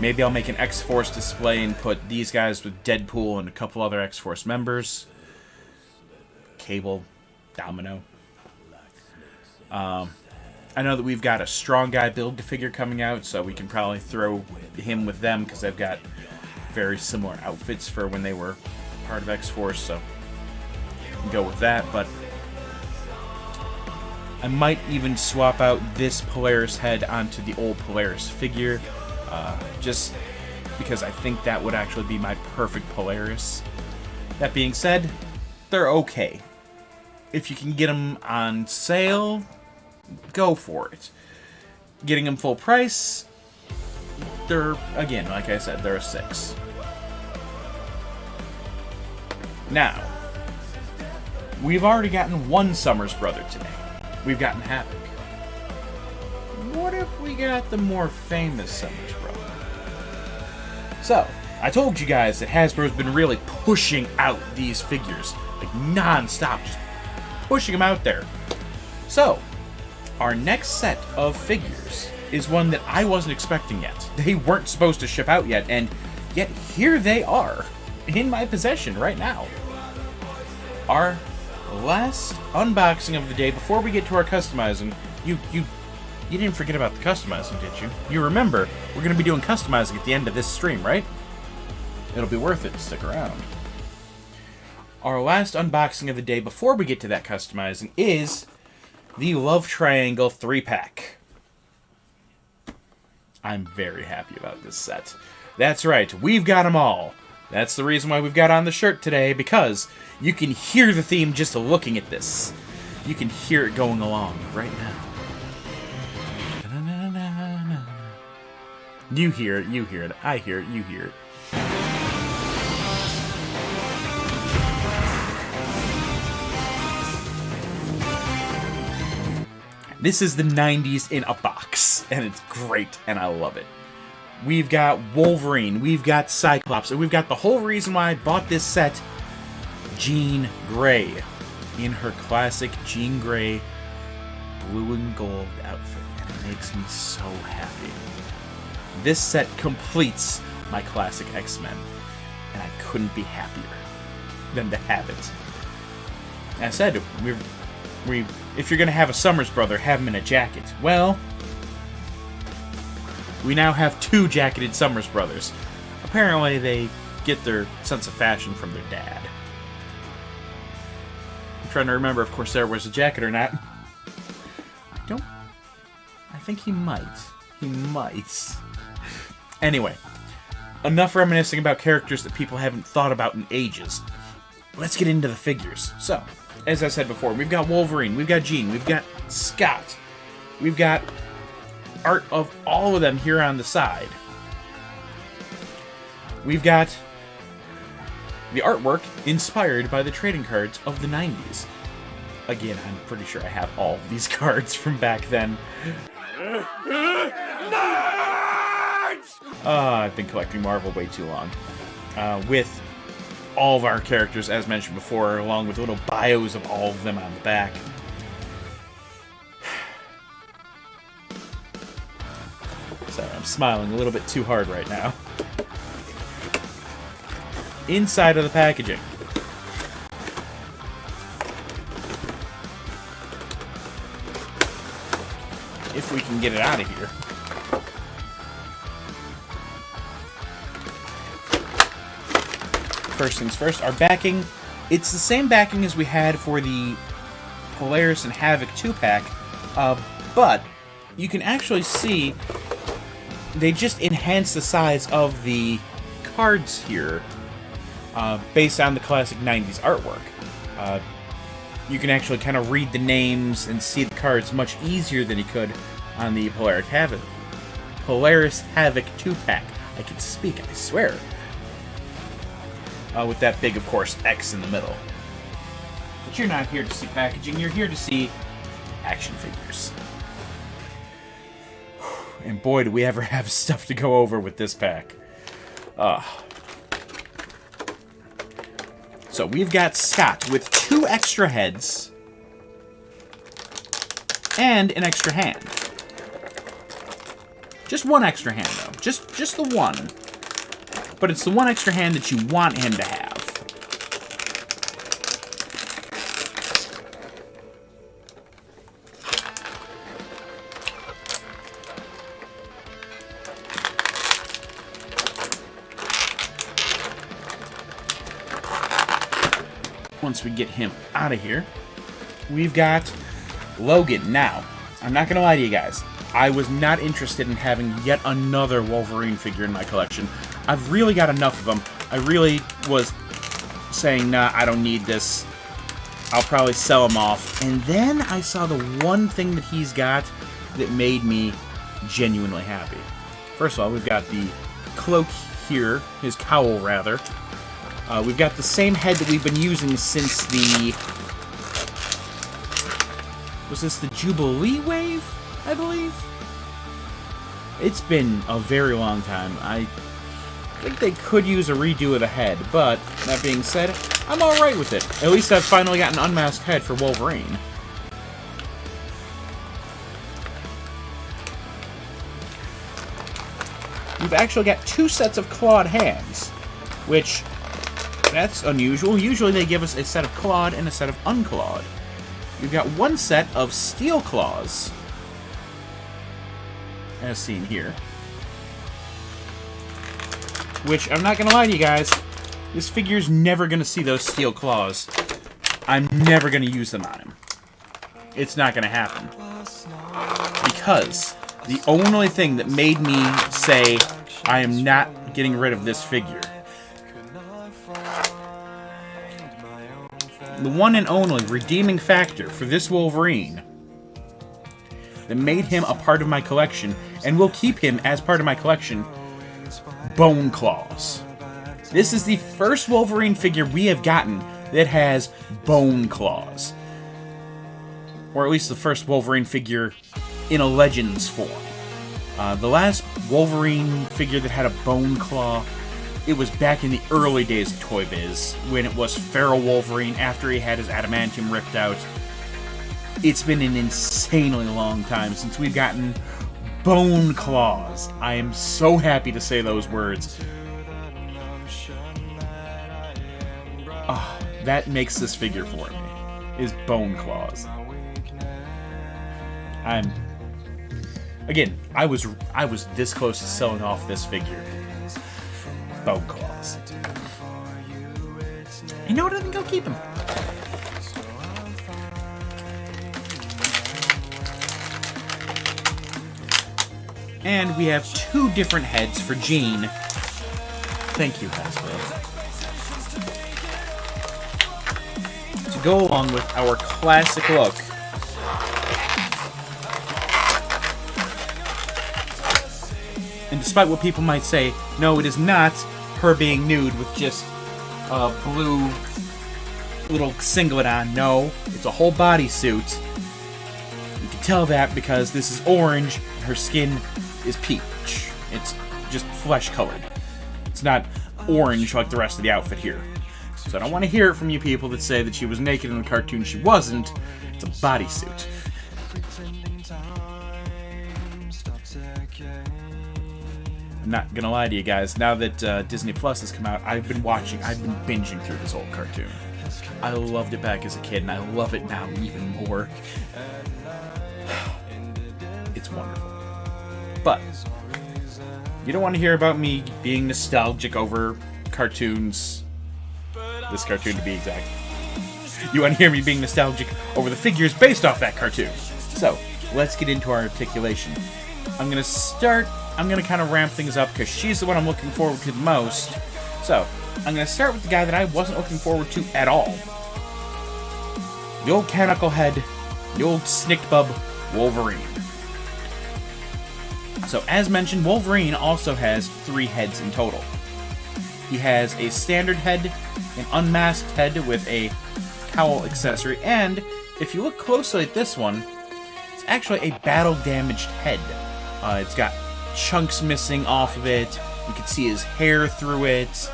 Maybe I'll make an X-Force display and put these guys with Deadpool and a couple other X-Force members. Cable, Domino. I know that we've got a Strong Guy Build-A-Figure coming out, so we can probably throw him with them because they've got very similar outfits for when they were part of X-Force, so we can go with that. But I might even swap out this Polaris head onto the old Polaris figure, just because I think that would actually be my perfect Polaris. That being said, they're okay. If you can get them on sale, go for it. Getting them full price, they're, again, like I said, they're a 6. Now, we've already gotten one Summers brother today. We've gotten Havoc. What if we got the more famous Summers brother? So, I told you guys that Hasbro's been really pushing out these figures, like non-stop, just pushing them out there. So, our next set of figures is one that I wasn't expecting yet. They weren't supposed to ship out yet, and yet here they are, in my possession right now. Our last unboxing of the day before we get to our customizing. You didn't forget about the customizing, did you? You remember, we're going to be doing customizing at the end of this stream, right? It'll be worth it to stick around. Our last unboxing of the day before we get to that customizing is the Love Triangle 3-pack. I'm very happy about this set. That's right, we've got them all. That's the reason why we've got on the shirt today, because you can hear the theme just looking at this. You can hear it going along right now. You hear it, I hear it, you hear it. This is the 90s in a box, and it's great, and I love it. We've got Wolverine, we've got Cyclops, and we've got the whole reason why I bought this set, Jean Grey, in her classic Jean Grey blue and gold outfit, and it makes me so happy. This set completes my classic X-Men, and I couldn't be happier than to have it. As I said, if you're going to have a Summers brother, have him in a jacket. Well, we now have 2 jacketed Summers brothers. Apparently, they get their sense of fashion from their dad. I'm trying to remember if Corsair wears a jacket or not. I think he might. He might. Anyway, enough reminiscing about characters that people haven't thought about in ages. Let's get into the figures. So, as I said before, we've got Wolverine, we've got Jean, we've got Scott, we've got art of all of them here on the side. We've got the artwork inspired by the trading cards of the 90s. Again, I'm pretty sure I have all of these cards from back then. I've been collecting Marvel way too long. With all of our characters, as mentioned before, along with little bios of all of them on the back. Sorry, I'm smiling a little bit too hard right now. Inside of the packaging. If we can get it out of here. First things first, our backing. It's the same backing as we had for the Polaris and Havoc 2-pack, but you can actually see they just enhance the size of the cards here based on the classic 90s artwork. You can actually kind of read the names and see the cards much easier than you could on the Polaris Havoc 2-pack. I can speak, I swear. With that big, of course, X in the middle. But you're not here to see packaging, you're here to see action figures. And boy, do we ever have stuff to go over with this pack. So we've got Scott with 2 extra heads and an extra hand. Just 1 extra hand, though. Just the one. But it's the 1 extra hand that you want him to have. Once we get him out of here, we've got Logan. Now, I'm not going to lie to you guys. I was not interested in having yet another Wolverine figure in my collection. I've really got enough of them. I really was saying, nah, I don't need this. I'll probably sell them off. And then I saw the one thing that he's got that made me genuinely happy. First of all, we've got the cloak here, his cowl, rather. We've got the same head that we've been using since the... Was this the Jubilee wave, I believe? It's been a very long time. I think they could use a redo of the head, but that being said, I'm alright with it. At least I've finally got an unmasked head for Wolverine. We've actually got 2 sets of clawed hands, which That's unusual. Usually they give us a set of clawed and a set of unclawed. We've got one set of steel claws, as seen here. Which, I'm not going to lie to you guys, this figure's never going to see those steel claws. I'm never going to use them on him. It's not going to happen. Because the only thing that made me say I am not getting rid of this figure, the one and only redeeming factor for this Wolverine that made him a part of my collection, and will keep him as part of my collection, bone claws. This is the first Wolverine figure we have gotten that has bone claws. Or at least the first Wolverine figure in a Legends form. The last Wolverine figure that had a bone claw, it was back in the early days of ToyBiz, when it was Feral Wolverine after he had his adamantium ripped out. It's been an insanely long time since we've gotten bone claws. I am so happy to say those words. Oh, that makes this figure for me, is bone claws. Again, I was this close to selling off this figure. Bone claws. You know what? I think I'll keep him. And we have two different heads for Jean. Thank you, Hasbro. To go along with our classic look. And despite what people might say, no, it is not her being nude with just a blue little singlet on. No, it's a whole bodysuit. You can tell that because this is orange and her skin is peach. It's just flesh colored. It's not orange like the rest of the outfit here. So I don't want to hear it from you people that say that she was naked in the cartoon. She wasn't. It's a bodysuit. I'm not gonna lie to you guys, now that Disney Plus has come out, I've been binging through this old cartoon. I loved it back as a kid, and I love it now even more. It's wonderful. But you don't want to hear about me being nostalgic over cartoons. This cartoon, to be exact. You want to hear me being nostalgic over the figures based off that cartoon. So, let's get into our articulation. I'm going to kind of ramp things up because she's the one I'm looking forward to the most. So, I'm going to start with the guy that I wasn't looking forward to at all. The old Canicle Head, the old Snickbub Wolverine. So, as mentioned, Wolverine also has 3 heads in total. He has a standard head, an unmasked head with a cowl accessory, and if you look closely at this one, it's actually a battle-damaged head. It's got chunks missing off of it. You can see his hair through it.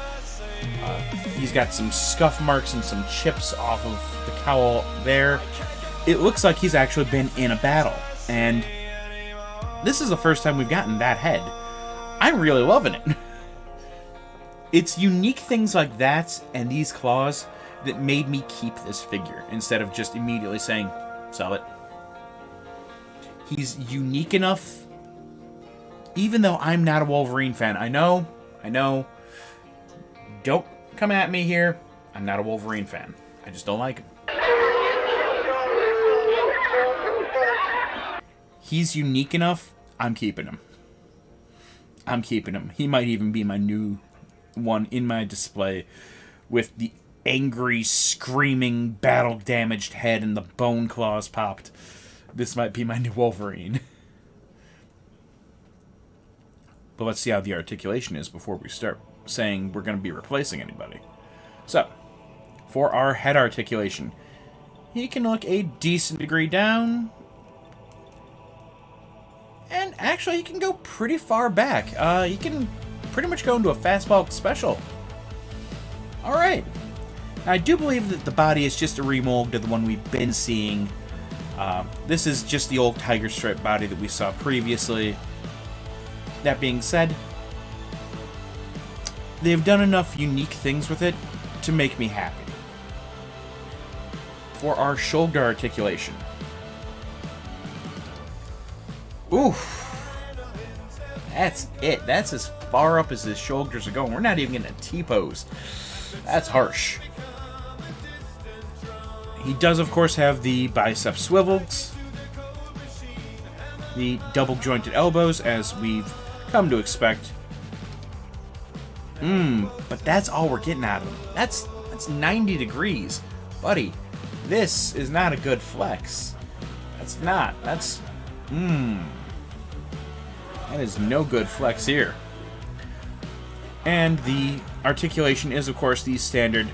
He's got some scuff marks and some chips off of the cowl there. It looks like he's actually been in a battle, and this is the first time we've gotten that head. I'm really loving it. It's unique things like that and these claws that made me keep this figure instead of just immediately saying, sell it. He's unique enough, even though I'm not a Wolverine fan. I know. Don't come at me here. I'm not a Wolverine fan. I just don't like him. He's unique enough. I'm keeping him. He might even be my new one in my display with the angry, screaming, battle-damaged head and the bone claws popped. This might be my new Wolverine. But let's see how the articulation is before we start saying we're going to be replacing anybody. So, for our head articulation, he can look a decent degree down. And actually, he can go pretty far back. He can pretty much go into a fastball special. Alright. I do believe that the body is just a remold of the one we've been seeing. This is just the old tiger stripe body that we saw previously. That being said, they've done enough unique things with it to make me happy. For our shoulder articulation. Oof. That's it. That's as far up as his shoulders are going. We're not even getting a T-pose. That's harsh. He does, of course, have the bicep swivels. The double jointed elbows, as we've come to expect. But that's all we're getting out of him. That's 90 degrees. Buddy, this is not a good flex. That's not. That is no good flex here. And the articulation is, of course, the standard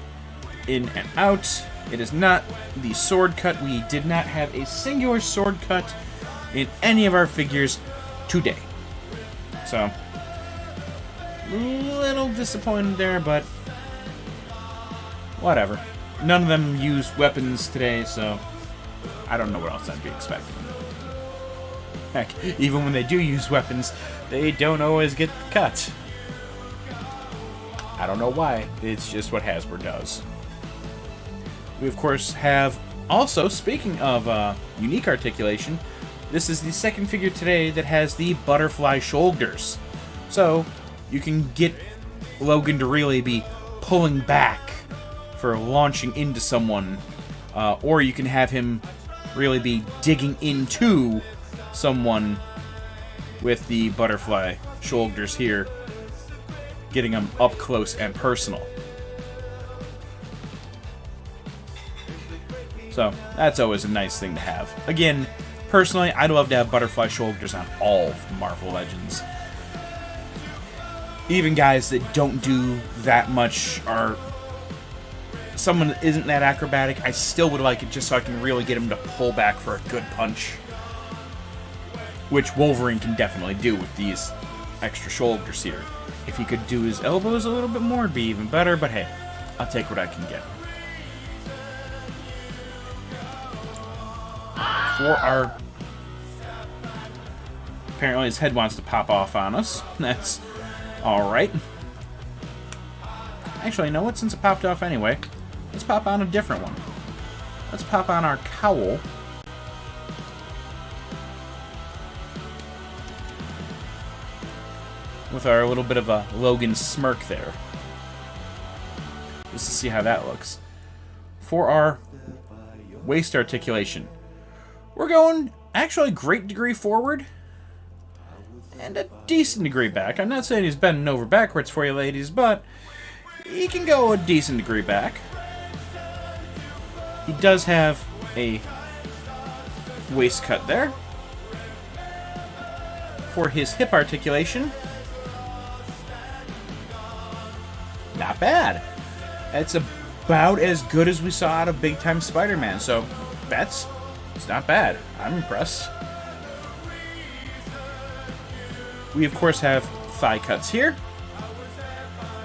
in and out. It is not the sword cut. We did not have a singular sword cut in any of our figures today. So, a little disappointed there, but whatever. None of them use weapons today, so I don't know what else I'd be expecting. Heck, even when they do use weapons, they don't always get the cut. I don't know why. It's just what Hasbro does. We, of course, have also, speaking of unique articulation, this is the second figure today that has the butterfly shoulders. So, you can get Logan to really be pulling back for launching into someone, or you can have him really be digging into someone with the butterfly shoulders here, getting them up close and personal. So, that's always a nice thing to have. Again, personally, I'd love to have butterfly shoulders on all of the Marvel Legends. Even guys that don't do that much, or someone that isn't that acrobatic, I still would like it just so I can really get him to pull back for a good punch. Which Wolverine can definitely do with these extra shoulders here. If he could do his elbows a little bit more, it'd be even better, but hey, I'll take what I can get. For our... Apparently his head wants to pop off on us. That's alright. Actually, you know what? Since it popped off anyway, let's pop on a different one. Let's pop on our cowl. With our little bit of a Logan smirk there. Just to see how that looks. For our waist articulation, we're going actually a great degree forward and a decent degree back. I'm not saying he's bending over backwards for you ladies, but he can go a decent degree back. He does have a waist cut there. For his hip articulation, not bad. It's about as good as we saw out of Big Time Spider-Man, so it's not bad. I'm impressed. We, of course, have thigh cuts here.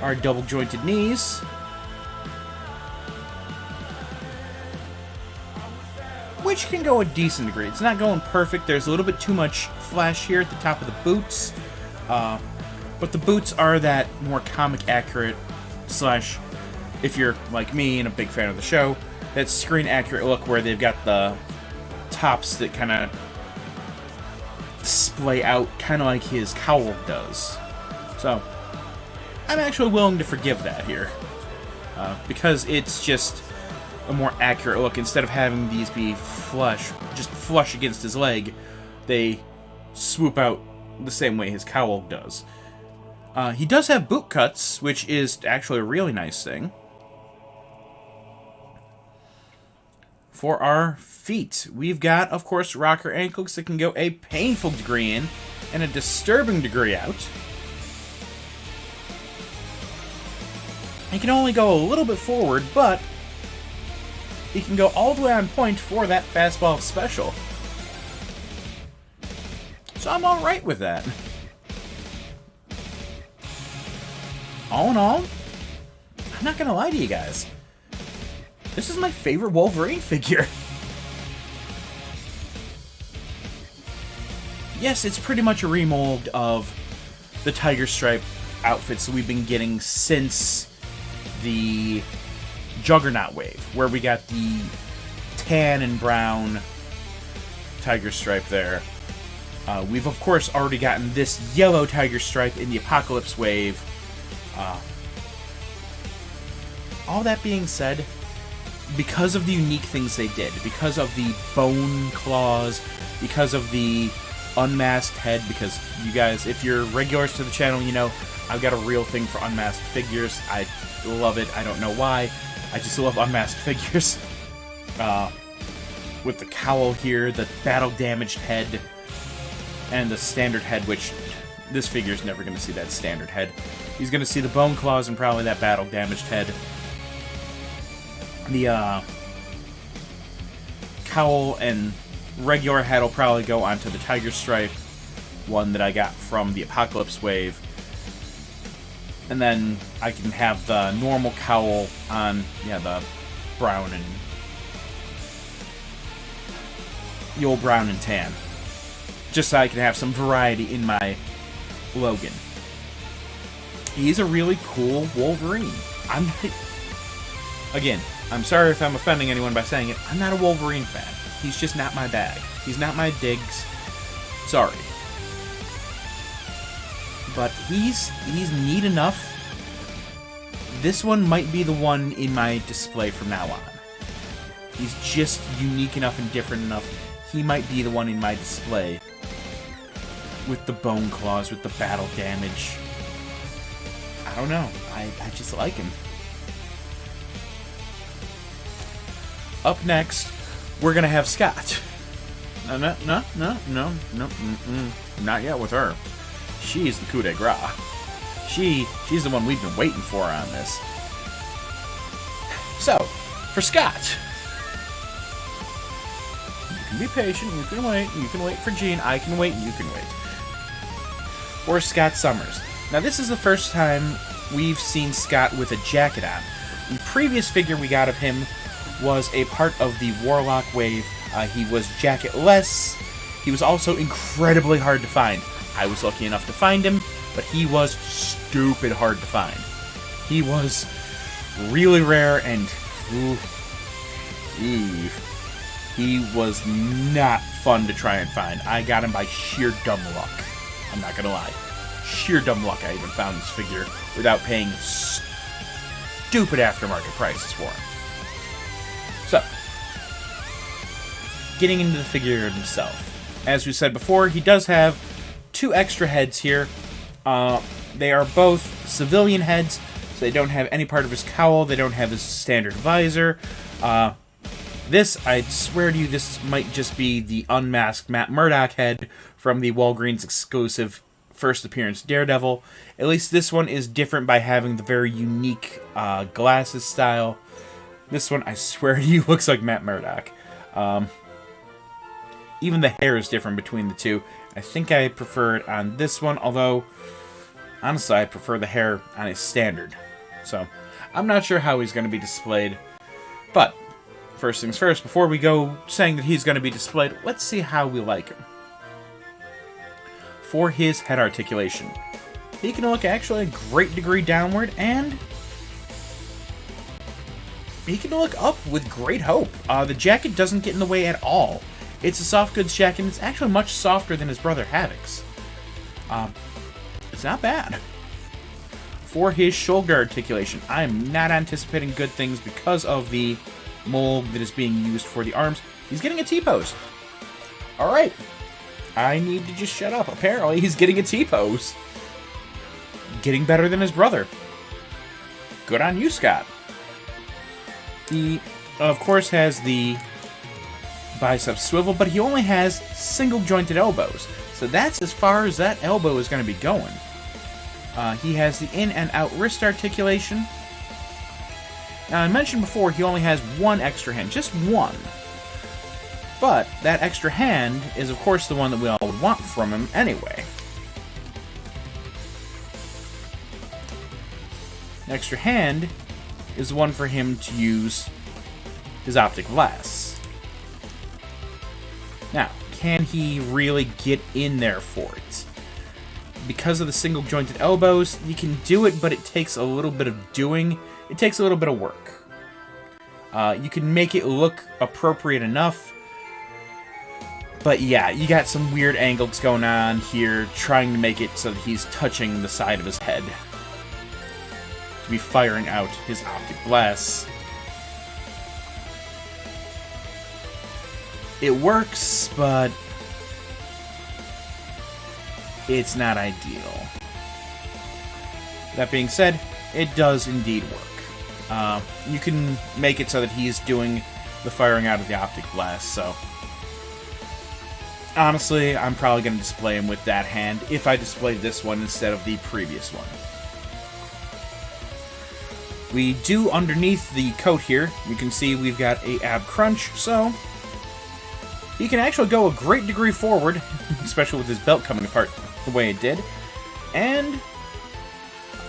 Our double jointed knees. Which can go a decent degree. It's not going perfect. There's a little bit too much flash here at the top of the boots. But the boots are that more comic accurate slash, if you're like me and a big fan of the show, that screen accurate look where they've got the tops that kind of splay out, kind of like his cowl does. So, I'm actually willing to forgive that here. Because it's just a more accurate look. Instead of having these be just flush against his leg, they swoop out the same way his cowl does. He does have boot cuts, which is actually a really nice thing. For our feet, we've got, of course, rocker ankles that can go a painful degree in and a disturbing degree out. He can only go a little bit forward, but he can go all the way on point for that fastball special. So I'm alright with that. All in all, I'm not gonna lie to you guys. This is my favorite Wolverine figure. Yes, it's pretty much a remold of the Tiger Stripe outfits that we've been getting since the Juggernaut wave, where we got the tan and brown tiger stripe there. We've, of course, already gotten this yellow tiger stripe in the Apocalypse wave. All that being said, because of the unique things they did, because of the bone claws, because of the unmasked head, because you guys, if you're regulars to the channel, you know I've got a real thing for unmasked figures. I love it. I don't know why. I just love unmasked figures. With the cowl here, the battle-damaged head, and the standard head, which this figure's never going to see that standard head. He's going to see the bone claws and probably that battle-damaged head. The cowl and regular head will probably go onto the tiger stripe one that I got from the Apocalypse wave. And then I can have the normal cowl on, yeah, the brown and... the old brown and tan. Just so I can have some variety in my Logan. He's a really cool Wolverine. Again, I'm sorry if I'm offending anyone by saying it. I'm not a Wolverine fan. He's just not my bag. He's not my digs. Sorry. But he's neat enough. This one might be the one in my display from now on. He's just unique enough and different enough. He might be the one in my display. With the bone claws, with the battle damage. I don't know. I just like him. Up next, we're gonna have Scott. No, not yet with her. She's the coup de grace. She's the one we've been waiting for on this. So, for Scott, you can be patient, you can wait for Gene, I can wait, you can wait. Or Scott Summers. Now this is the first time we've seen Scott with a jacket on. The previous figure we got of him was a part of the Warlock wave. He was jacketless. He was also incredibly hard to find. I was lucky enough to find him, but he was stupid hard to find. He was really rare and he was not fun to try and find. I got him by sheer dumb luck. I'm not gonna lie. Sheer dumb luck I even found this figure without paying stupid aftermarket prices for him. So, getting into the figure himself. As we said before, he does have 2 extra heads here. They are both civilian heads, so they don't have any part of his cowl, they don't have his standard visor. This, I swear to you, this might just be the unmasked Matt Murdock head from the Walgreens exclusive first appearance Daredevil. At least this one is different by having the very unique glasses style. This one, I swear to you, looks like Matt Murdock. Even the hair is different between the two. I think I prefer it on this one, although, honestly, I prefer the hair on his standard. So, I'm not sure how he's going to be displayed. But, first things first, before we go saying that he's going to be displayed, let's see how we like him. For his head articulation, he can look actually a great degree downward, and he can look up with great hope. The jacket doesn't get in the way at all. It's a soft goods jacket, and it's actually much softer than his brother Havoc's. It's not bad. For his shoulder articulation, I'm not anticipating good things because of the mold that is being used for the arms. He's getting a T-pose. Alright. I need to just shut up. Apparently, he's getting a T-pose. Getting better than his brother. Good on you, Scott. He, of course, has the bicep swivel, but he only has single-jointed elbows. So that's as far as that elbow is going to be going. He has the in and out wrist articulation. Now, I mentioned before he only has 1 extra hand, just 1. But that extra hand is, of course, the one that we all would want from him anyway. An extra hand is the one for him to use his optic glass. Now, can he really get in there for it? Because of the single-jointed elbows, you can do it, but it takes a little bit of doing. It takes a little bit of work. You can make it look appropriate enough. But yeah, you got some weird angles going on here, trying to make it so that he's touching the side of his head to be firing out his optic blasts. It works, but it's not ideal. That being said, it does indeed work. You can make it so that he's doing the firing out of the optic blast, so honestly, I'm probably going to display him with that hand if I display this one instead of the previous one. We do, underneath the coat here, you can see we've got a ab crunch, so he can actually go a great degree forward, especially with his belt coming apart the way it did, and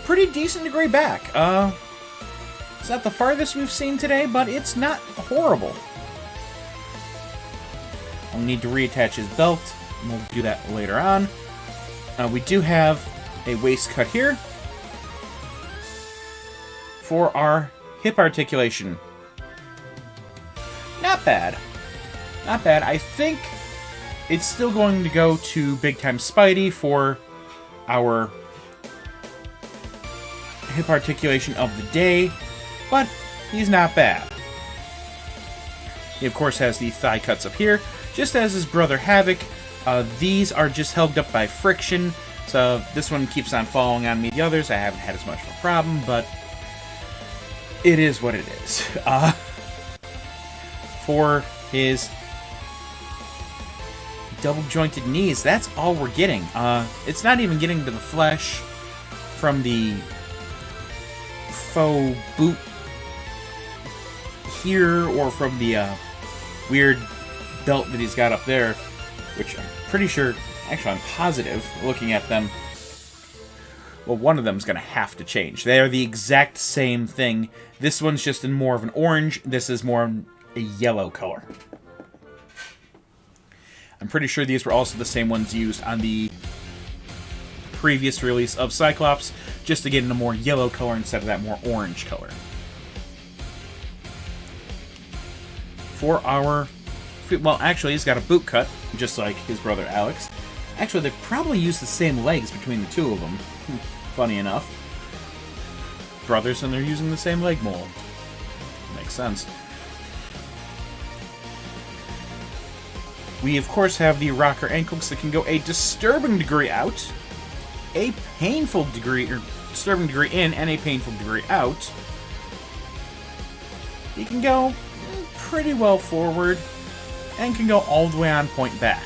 pretty decent degree back. It's not the farthest we've seen today, but it's not horrible. I'll need to reattach his belt, and we'll do that later on. We do have a waist cut here for our hip articulation. Not bad. Not bad. I think it's still going to go to Big Time Spidey for our hip articulation of the day, but he's not bad. He, of course, has the thigh cuts up here, just as his brother Havoc. These are just held up by friction, so this one keeps on falling on me. The others, I haven't had as much of a problem, but it is what it is. For his double-jointed knees, that's all we're getting. It's not even getting to the flesh from the faux boot here, or from the weird belt that he's got up there, which I'm pretty sure, actually I'm positive, looking at them, well, one of them's going to have to change. They are the exact same thing. This one's just in more of an orange, this is more a yellow color. I'm pretty sure these were also the same ones used on the previous release of Cyclops, just to get in a more yellow color instead of that more orange color. For our... well, actually, he's got a boot cut, just like his brother Alex. Actually, they probably use the same legs between the two of them. Funny enough. Brothers, and they're using the same leg mold. Makes sense. We, of course, have the rocker ankles that can go a disturbing degree out, a painful degree, or disturbing degree in, and a painful degree out. He can go pretty well forward, and can go all the way on point back.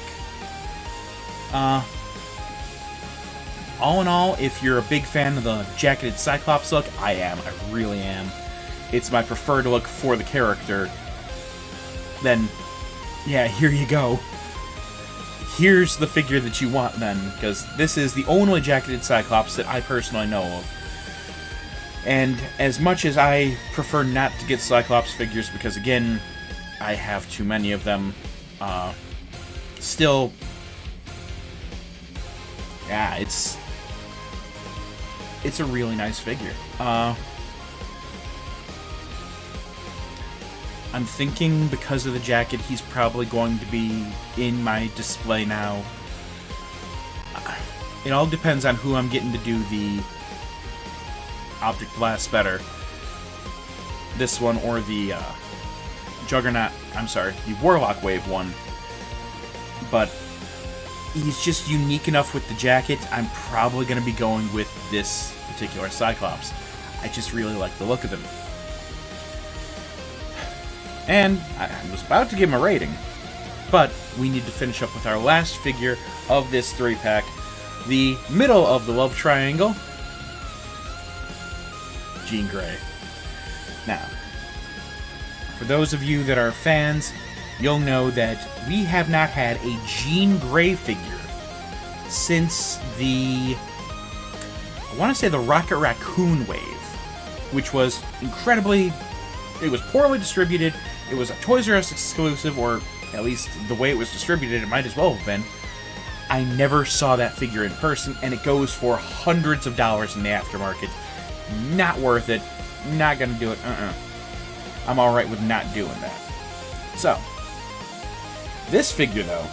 All in all, if you're a big fan of the jacketed Cyclops look, I am. I really am. It's my preferred look for the character. Then, yeah, here you go. Here's the figure that you want then, because this is the only jacketed Cyclops that I personally know of. And as much as I prefer not to get Cyclops figures, because again, I have too many of them, still, yeah, it's a really nice figure. I'm thinking because of the jacket, he's probably going to be in my display now. It all depends on who I'm getting to do the optic blast better. This one or the Juggernaut, I'm sorry, the Warlock Wave one. But he's just unique enough with the jacket, I'm probably going to be going with this particular Cyclops. I just really like the look of him. And I was about to give him a rating, but we need to finish up with our last figure of this 3-pack. The middle of the love triangle, Jean Grey. Now, for those of you that are fans, you'll know that we have not had a Jean Grey figure since the, I want to say the Rocket Raccoon wave, which was incredibly, it was poorly distributed. It was a Toys R Us exclusive, or at least the way it was distributed, it might as well have been. I never saw that figure in person, and it goes for hundreds of dollars in the aftermarket. Not worth it. Not gonna do it. I'm alright with not doing that. So, this figure, though,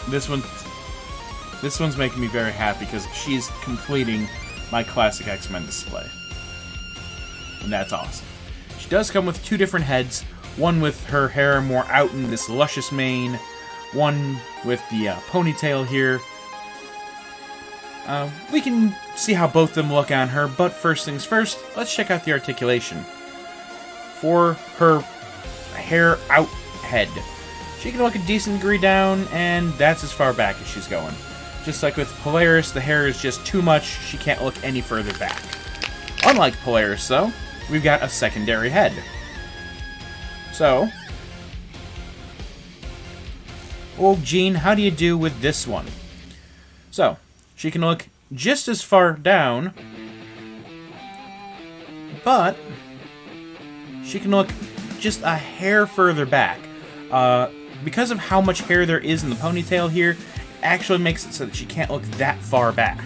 this one's making me very happy because she's completing my classic X-Men display. And that's awesome. She does come with 2 different heads. One with her hair more out in this luscious mane. One with the ponytail here. We can see how both of them look on her, but first things first, let's check out the articulation. For her hair out head, she can look a decent degree down, and that's as far back as she's going. Just like with Polaris, the hair is just too much, she can't look any further back. Unlike Polaris, though, we've got a secondary head. So, oh, Jean, how do you do with this one? So, she can look just as far down, but she can look just a hair further back. Because of how much hair there is in the ponytail here, it actually makes it so that she can't look that far back.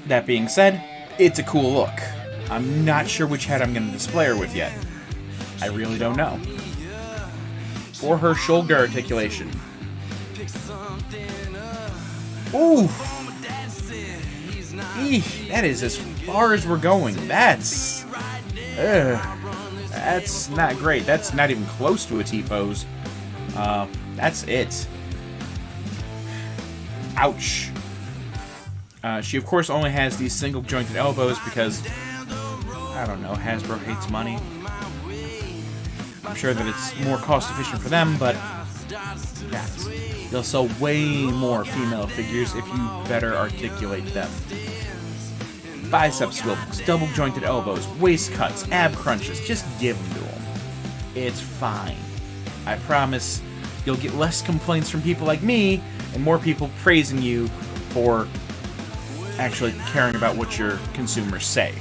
That being said, it's a cool look. I'm not sure which head I'm going to display her with yet. I really don't know. For her shoulder articulation. Ooh! Eesh, that is as far as we're going. That's not great. That's not even close to a T-pose. That's it. Ouch. She, of course, only has these single-jointed elbows because, I don't know, Hasbro hates money. I'm sure that it's more cost-efficient for them, but guys, they'll sell way more female figures if you better articulate them. Bicep swivels, double-jointed elbows, waist cuts, ab crunches, just give them to them. It's fine. I promise you'll get less complaints from people like me and more people praising you for actually caring about what your consumers say.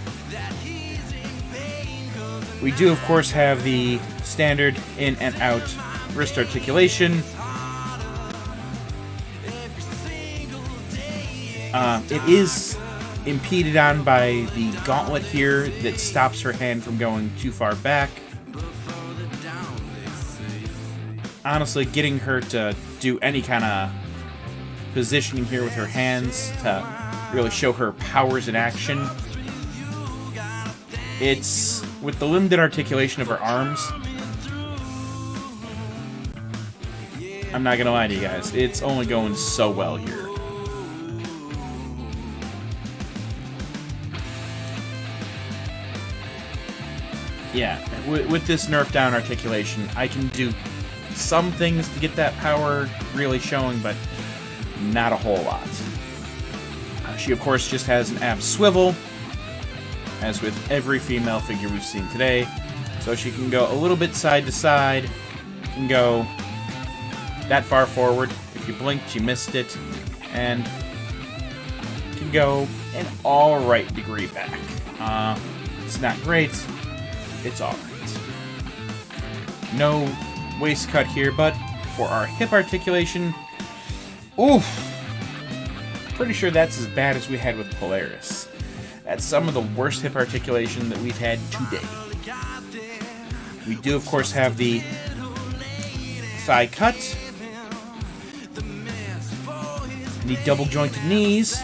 We do, of course, have the standard in and out wrist articulation. It is impeded on by the gauntlet here that stops her hand from going too far back. Honestly, getting her to do any kind of positioning here with her hands to really show her powers in action. It's, with the limited articulation of her arms, I'm not gonna lie to you guys, it's only going so well here. Yeah, with this nerfed down articulation, I can do some things to get that power really showing, but not a whole lot. She, of course, just has an ab swivel, as with every female figure we've seen today. So she can go a little bit side to side, can go that far forward. If you blinked, you missed it, and can go an alright degree back. It's not great, it's alright. No waist cut here, but for our hip articulation, oof! Pretty sure that's as bad as we had with Polaris. That's some of the worst hip articulation that we've had today. We do, of course, have the thigh cut, the double jointed knees,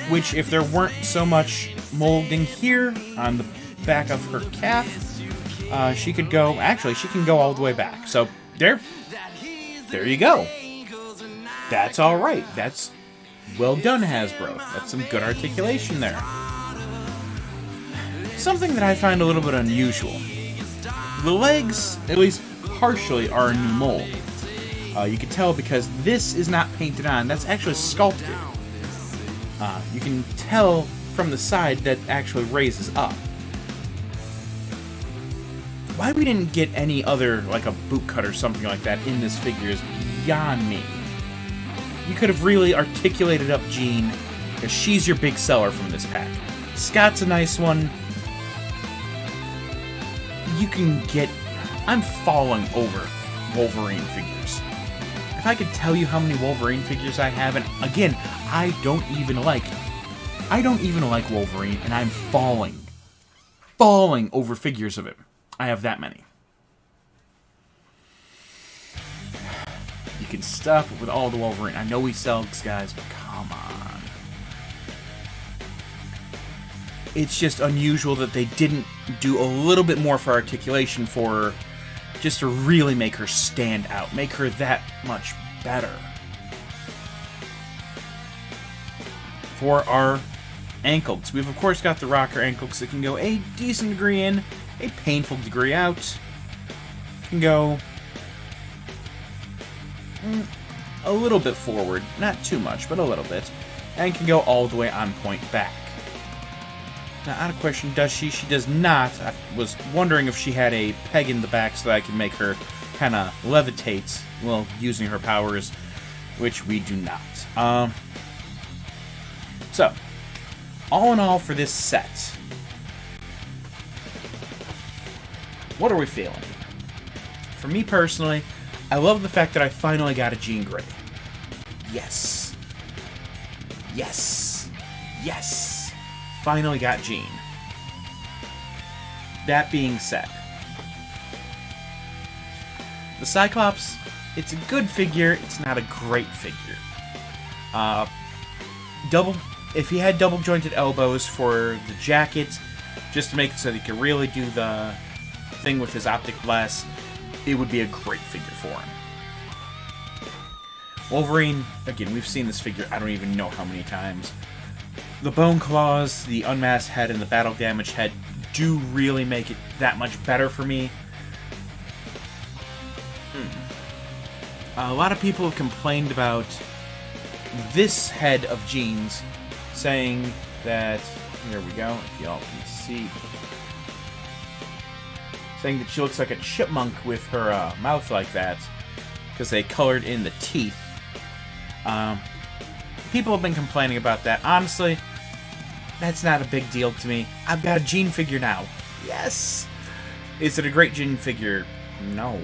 which, if there weren't so much molding here on the back of her calf, she could go, actually, she can go all the way back. So, there you go. That's alright. That's well done, Hasbro. That's some good articulation there. Something that I find a little bit unusual. The legs, at least partially, are a new mold. You can tell because this is not painted on. That's actually sculpted. You can tell from the side that actually raises up. Why we didn't get any other, like a boot cut or something like that in this figure is beyond me. You could have really articulated up Jean, because she's your big seller from this pack. Scott's a nice one. You can get... I'm falling over Wolverine figures. if I could tell you how many Wolverine figures I have, and again, I don't even like Wolverine, and I'm falling over figures of him. I have that many. You can stuff with all the Wolverine. I know he sells, guys, but come on. It's just unusual that they didn't do a little bit more for articulation for just to really make her stand out, make her that much better. For our ankles, we've of course got the rocker ankles that can go a decent degree in, a painful degree out. Can go a little bit forward, not too much, but a little bit, and can go all the way on point back. Now, out of question, does she? She does not. I was wondering if she had a peg in the back so that I could make her kind of levitate while using her powers, which we do not. So, all in all for this set, what are we feeling? For me personally, I love the fact that I finally got a Jean Grey. Yes. Yes. Yes. Finally got Jean. That being said, the Cyclops, it's a good figure, it's not a great figure. If he had double jointed elbows for the jacket, just to make it so that he could really do the thing with his optic blast, it would be a great figure for him. Wolverine, again, we've seen this figure I don't even know how many times. The bone claws, the unmasked head, and the battle damaged head do really make it that much better for me. A lot of people have complained about this head of Jean's, saying that, here we go, if y'all can see, saying that she looks like a chipmunk with her mouth like that, because they colored in the teeth. People have been complaining about that. Honestly, that's not a big deal to me. I've got a Jean figure now. Yes! Is it a great Jean figure? No.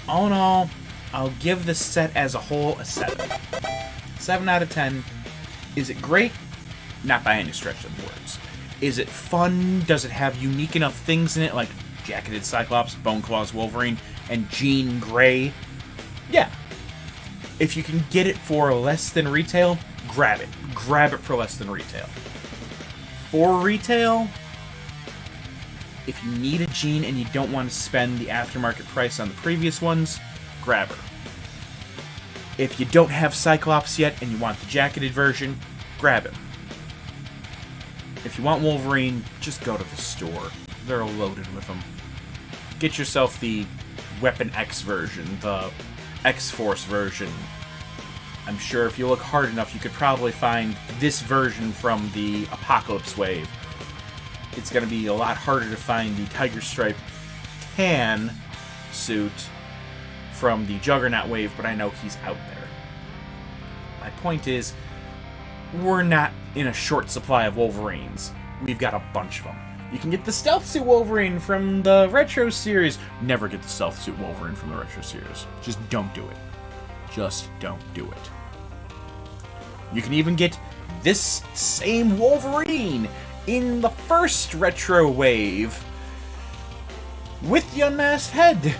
All in all, I'll give the set as a whole a 7. 7 out of 10. Is it great? Not by any stretch of the words. Is it fun? Does it have unique enough things in it, like Jacketed Cyclops, Bone Claws Wolverine, and Jean Grey? Yeah. If you can get it for less than retail, grab it. Grab it for less than retail. For retail, if you need a Jean and you don't want to spend the aftermarket price on the previous ones, grab her. If you don't have Cyclops yet and you want the jacketed version, grab him. If you want Wolverine, just go to the store. They're loaded with them. Get yourself the Weapon X version, the X-Force version. I'm sure if you look hard enough, you could probably find this version from the Apocalypse Wave. It's going to be a lot harder to find the Tiger Stripe tan suit from the Juggernaut Wave, but I know he's out there. My point is, we're not in a short supply of Wolverines. We've got a bunch of them. You can get the Stealth Suit Wolverine from the Retro Series. Never get the Stealth Suit Wolverine from the Retro Series. Just don't do it. Just don't do it. You can even get this same Wolverine in the first Retro Wave with the unmasked head.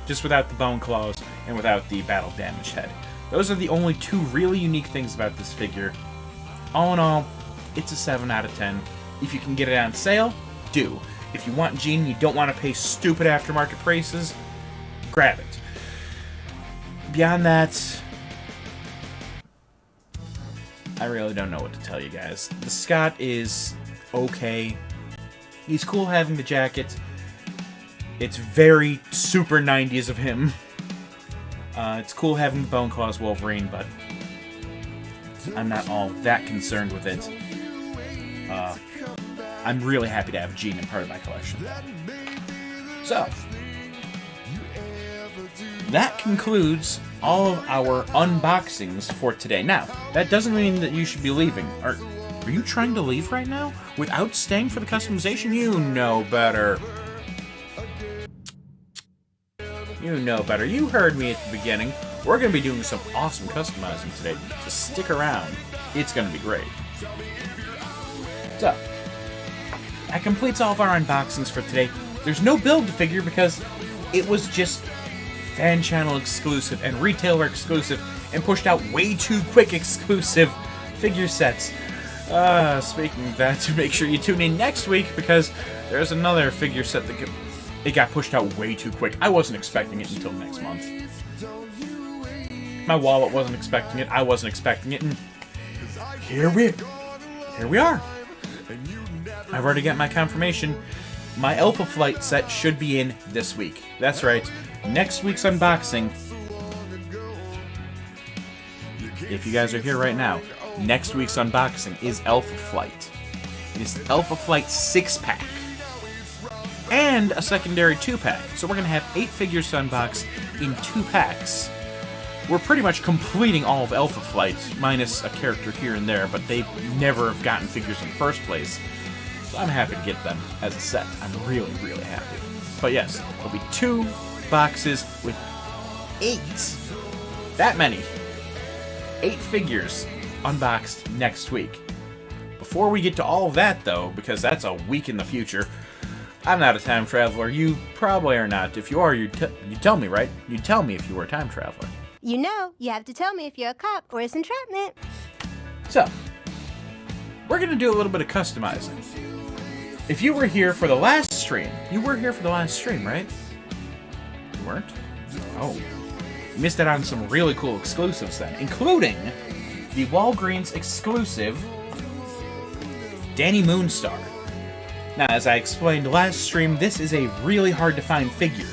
Just without the bone claws and without the battle damaged head. Those are the only two really unique things about this figure. All in all, it's a 7 out of 10. If you can get it on sale, do. If you want Jean and you don't want to pay stupid aftermarket prices, grab it. Beyond that, I really don't know what to tell you guys. The Scott is okay. He's cool having the jacket. It's very super 90s of him. It's cool having the Bone Claws Wolverine, but I'm not all that concerned with it. I'm really happy to have Jean in part of my collection. So, that concludes all of our unboxings for today. Now, that doesn't mean that you should be leaving. Are you trying to leave right now? Without staying for the customization? You know better. You know better. You heard me at the beginning. We're going to be doing some awesome customizing today, so stick around. It's going to be great. So, that completes all of our unboxings for today. There's no Build-A-Figure because it was just fan channel exclusive and retailer exclusive and pushed out way too quick exclusive figure sets. Speaking of that, to make sure you tune in next week because there's another figure set that it got pushed out way too quick. I wasn't expecting it until next month. My wallet wasn't expecting it. I wasn't expecting it, and here we are. I've already got my confirmation. My Alpha Flight set should be in this week. That's right. Next week's unboxing. If you guys are here right now, next week's unboxing is Alpha Flight. It is Alpha Flight 6-pack. And a secondary 2-pack. So we're going to have 8 figures to unbox in 2 packs. We're pretty much completing all of Alpha Flight, minus a character here and there, but they never have gotten figures in the first place. So I'm happy to get them as a set. I'm really, really happy. But yes, there'll be 2 boxes with 8. That many. 8 figures unboxed next week. Before we get to all of that, though, because that's a week in the future, I'm not a time traveler. You probably are not. If you are, you tell me, right? You'd tell me if you were a time traveler. You know, you have to tell me if you're a cop or it's entrapment. So, we're going to do a little bit of customizing. If you were here for the last stream, right? You weren't? Oh. You missed out on some really cool exclusives then, including the Walgreens exclusive Danny Moonstar. Now, as I explained last stream, this is a really hard to find figure.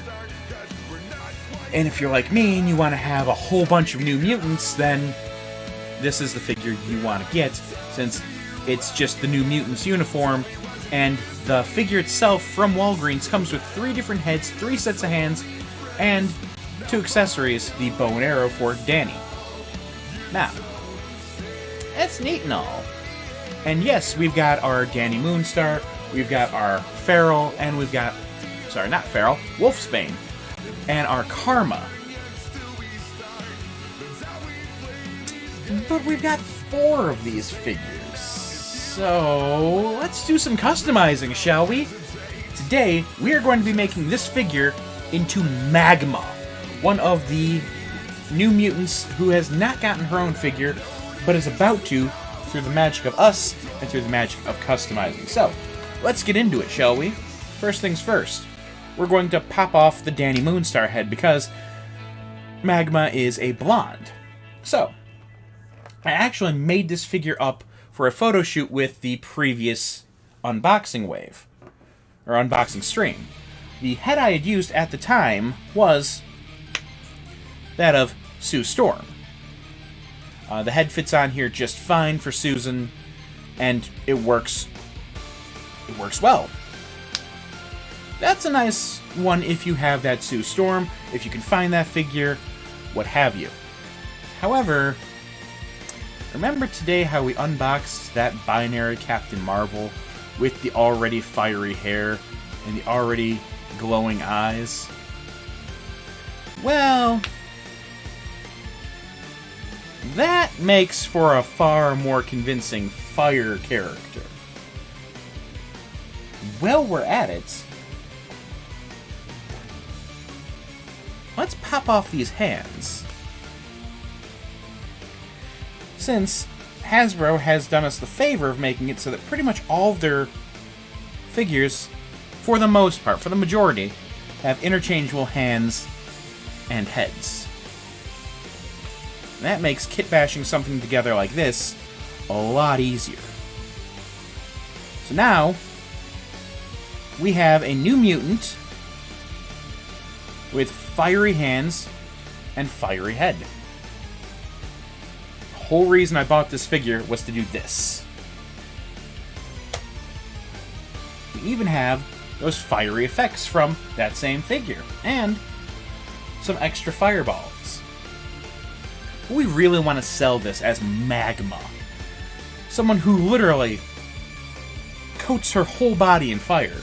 And if you're like me and you want to have a whole bunch of New Mutants, then this is the figure you want to get, since it's just the New Mutants uniform, and the figure itself from Walgreens comes with 3 different heads, 3 sets of hands, and 2 accessories, the bow and arrow for Danny. Now, that's neat and all. And yes, we've got our Danny Moonstar, we've got our Feral, and we've got, sorry, not Feral, Wolfsbane, and our Karma. But we've got 4 of these figures. So, let's do some customizing, shall we? Today, we are going to be making this figure into Magma, one of the New Mutants who has not gotten her own figure, but is about to through the magic of us and through the magic of customizing. So, let's get into it, shall we? First things first, we're going to pop off the Danny Moonstar head because Magma is a blonde. So, I actually made this figure up for a photo shoot with the previous unboxing wave, or unboxing stream. The head I had used at the time was that of Sue Storm. The head fits on here just fine for Susan, and it works well. That's a nice one if you have that Sue Storm, if you can find that figure, what have you. However, remember today how we unboxed that binary Captain Marvel with the already fiery hair and the already glowing eyes? Well, that makes for a far more convincing fire character. While we're at it, let's pop off these hands. Since Hasbro has done us the favor of making it so that pretty much all of their figures, for the most part, for the majority, have interchangeable hands and heads. And that makes kit bashing something together like this a lot easier. So now, we have a New Mutant with fiery hands and fiery head. The whole reason I bought this figure was to do this. We even have those fiery effects from that same figure, and some extra fireballs. We really want to sell this as Magma. Someone who literally coats her whole body in fire.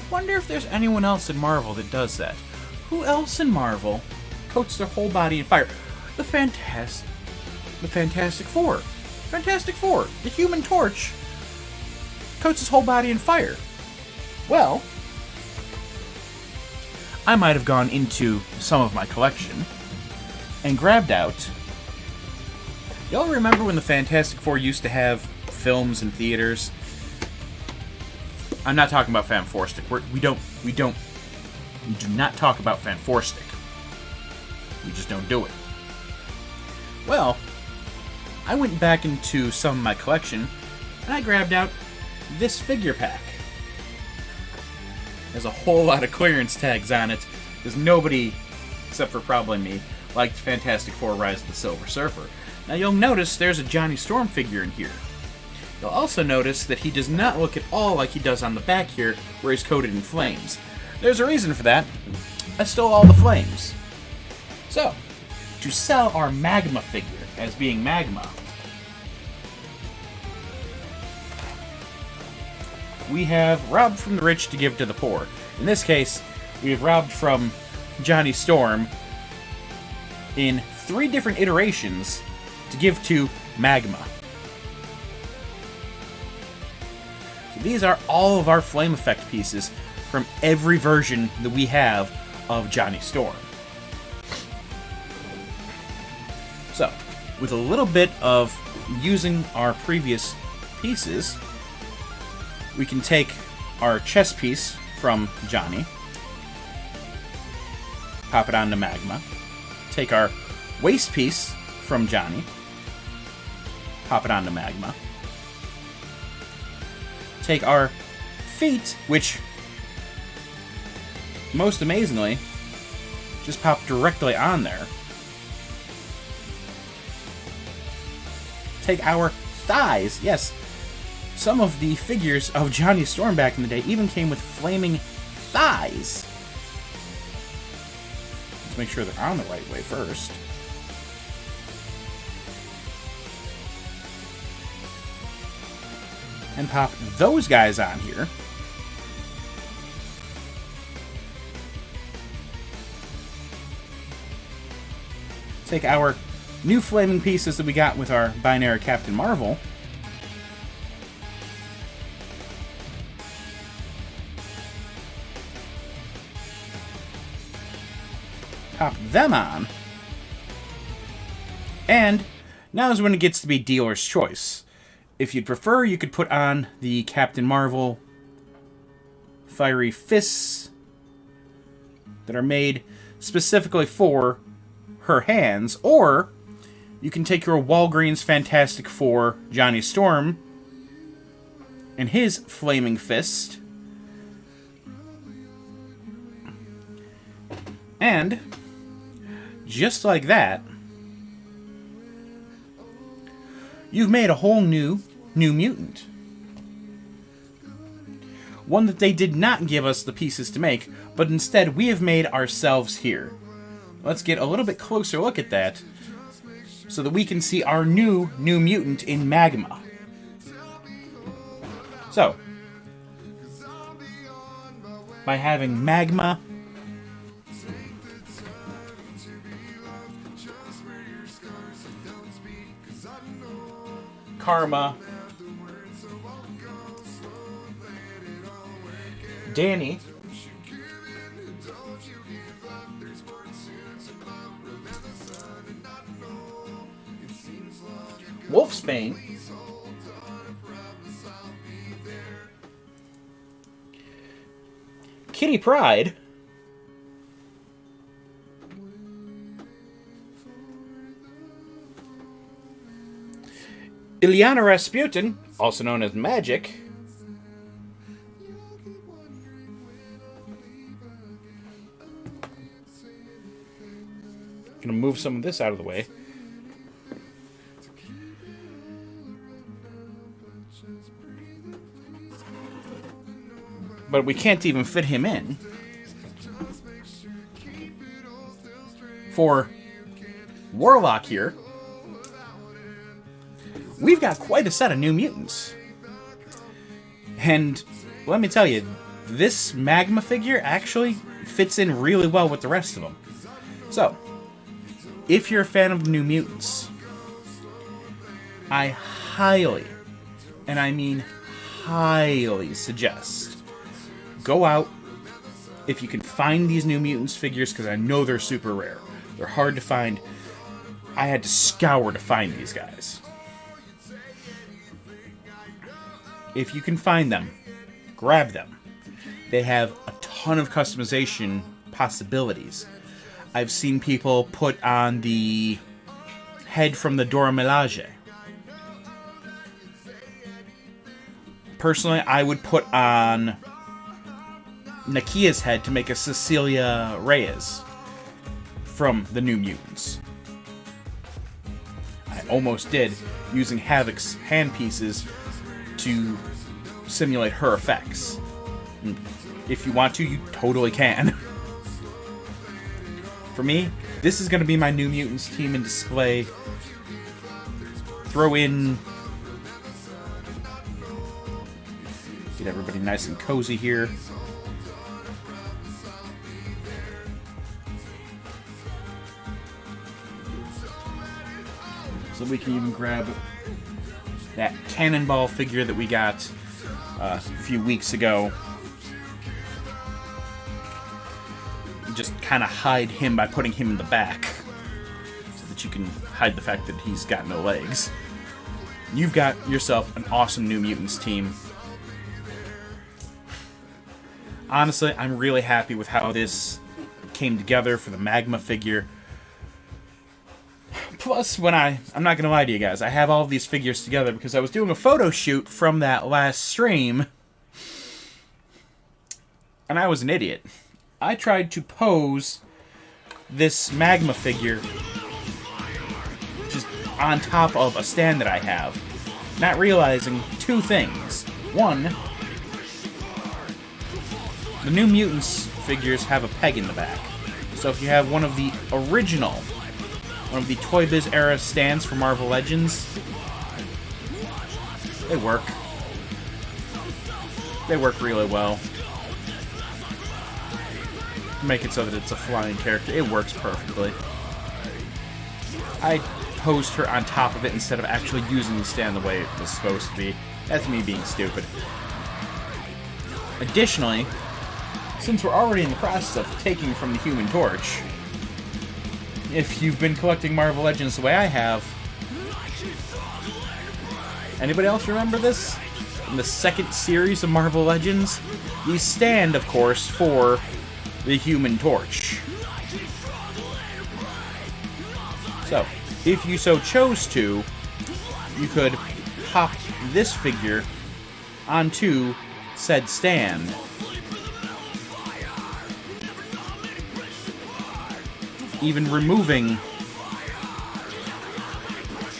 Wonder if there's anyone else in Marvel that does that. who else in Marvel coats their whole body in fire? The Fantastic Four. Fantastic Four, the Human Torch, coats his whole body in fire. Well, I might have gone into some of my collection and grabbed out... Y'all remember when the Fantastic Four used to have films in theaters? I'm not talking about Fanforstic. We do not talk about Fanforstic. We just don't do it. Well, I went back into some of my collection, and I grabbed out this figure pack. There's a whole lot of clearance tags on it, because nobody, except for probably me, liked Fantastic Four Rise of the Silver Surfer. Now you'll notice there's a Johnny Storm figure in here. You'll also notice that he does not look at all like he does on the back here, where he's coated in flames. There's a reason for that. I stole all the flames. So, to sell our Magma figure as being Magma, we have robbed from the rich to give to the poor. In this case, we have robbed from Johnny Storm in 3 different iterations to give to Magma. So these are all of our flame effect pieces from every version that we have of Johnny Storm. So, with a little bit of using our previous pieces, we can take our chest piece from Johnny, pop it onto Magma, take our waist piece from Johnny, pop it onto Magma, take our feet, which, most amazingly, just pop directly on there, take our thighs, yes, some of the figures of Johnny Storm back in the day even came with flaming thighs. Let's make sure they're on the right way first. And pop those guys on here. Take our new flaming pieces that we got with our binary Captain Marvel. Pop them on. And now is when it gets to be dealer's choice. If you'd prefer, you could put on the Captain Marvel fiery fists that are made specifically for her hands, or you can take your Walgreens Fantastic Four Johnny Storm and his flaming fist, and just like that, you've made a whole new mutant. One that they did not give us the pieces to make, but instead we have made ourselves here. Let's get a little bit closer look at that so that we can see our new mutant in Magma. So, by having Magma, Karma, Danny, Wolfsbane, Kitty Pryde, Ilyana Rasputin, also known as Magic, gonna move some of this out of the way. But we can't even fit him in. For Warlock here, we've got quite a set of new mutants. And let me tell you, this Magma figure actually fits in really well with the rest of them. So, if you're a fan of the New Mutants, I highly, and I mean highly suggest, go out, if you can find these New Mutants figures, because I know they're super rare. They're hard to find. I had to scour to find these guys. If you can find them, grab them. They have a ton of customization possibilities. I've seen people put on the head from the Dora Milaje. Personally, I would put on Nakia's head to make a Cecilia Reyes from the New Mutants. I almost did, using Havoc's hand pieces to simulate her effects. And if you want to, you totally can. For me, this is going to be my New Mutants team in display. Throw in... Get everybody nice and cozy here. So we can even grab that Cannonball figure that we got a few weeks ago. Just kind of hide him by putting him in the back, so that you can hide the fact that he's got no legs. You've got yourself an awesome New Mutants team. Honestly, I'm really happy with how this came together for the Magma figure. Plus, I'm not going to lie to you guys, I have all of these figures together because I was doing a photo shoot from that last stream, and I was an idiot. I tried to pose this Magma figure just on top of a stand that I have, not realizing two things. One, the New Mutants figures have a peg in the back. So if you have one of the original, one of the ToyBiz era stands for Marvel Legends, they work. They work really well. Make it so that it's a flying character. It works perfectly. I posed her on top of it instead of actually using the stand the way it was supposed to be. That's me being stupid. Additionally, since we're already in the process of taking from the Human Torch, if you've been collecting Marvel Legends the way I have, anybody else remember this? In the second series of Marvel Legends, these stand, of course, for the Human Torch. So, if you so chose to, you could pop this figure onto said stand, even removing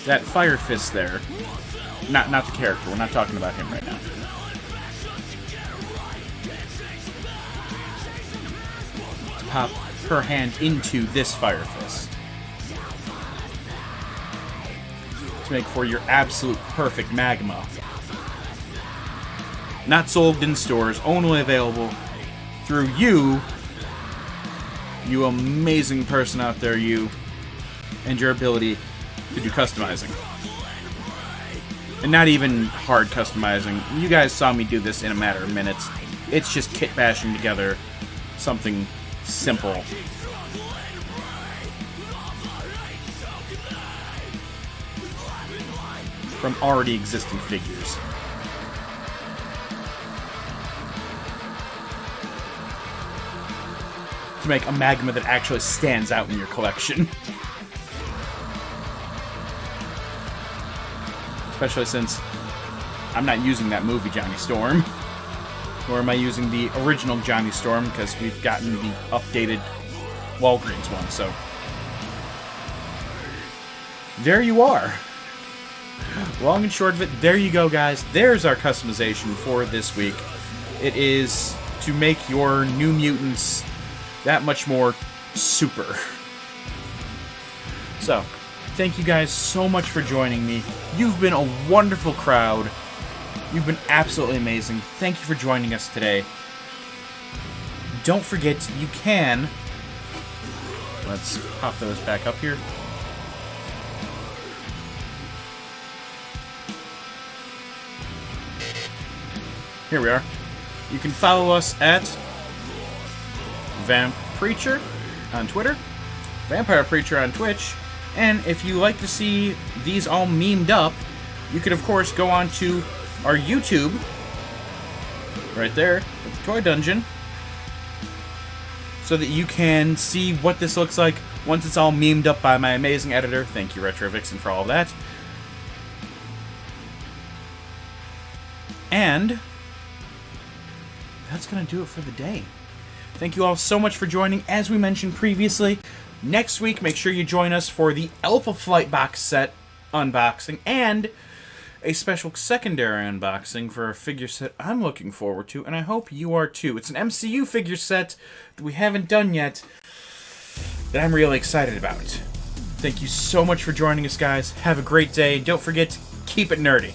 that Fire Fist there. Not the character, we're not talking about him right now. To pop her hand into this Fire Fist. To make for your absolute perfect Magma. Not sold in stores, only available through you amazing person out there, you, and your ability to do customizing. And not even hard customizing. You guys saw me do this in a matter of minutes. It's just kit bashing together something simple. From already existing figures. To make a Magma that actually stands out in your collection. Especially since I'm not using that movie Johnny Storm. Nor am I using the original Johnny Storm, because we've gotten the updated Walgreens one, so... there you are. Long and short of it, there you go, guys. There's our customization for this week. It is to make your New Mutants that much more super. So, thank you guys so much for joining me. You've been a wonderful crowd. You've been absolutely amazing. Thank you for joining us today. don't forget, you can... Let's pop those back up here. Here we are. You can follow us at Vamp Preacher on Twitter, Vampire Preacher on Twitch, and if you like to see these all memed up, you can of course go on to our YouTube, right there, at the Toy Dungeon, so that you can see what this looks like once it's all memed up by my amazing editor. Thank you, Retro Vixen, for all of that. And that's going to do it for the day. Thank you all so much for joining. As we mentioned previously, next week, make sure you join us for the Alpha Flight box set unboxing and a special secondary unboxing for a figure set I'm looking forward to, and I hope you are too. It's an MCU figure set that we haven't done yet that I'm really excited about. Thank you so much for joining us, guys. Have a great day. Don't forget to keep it nerdy.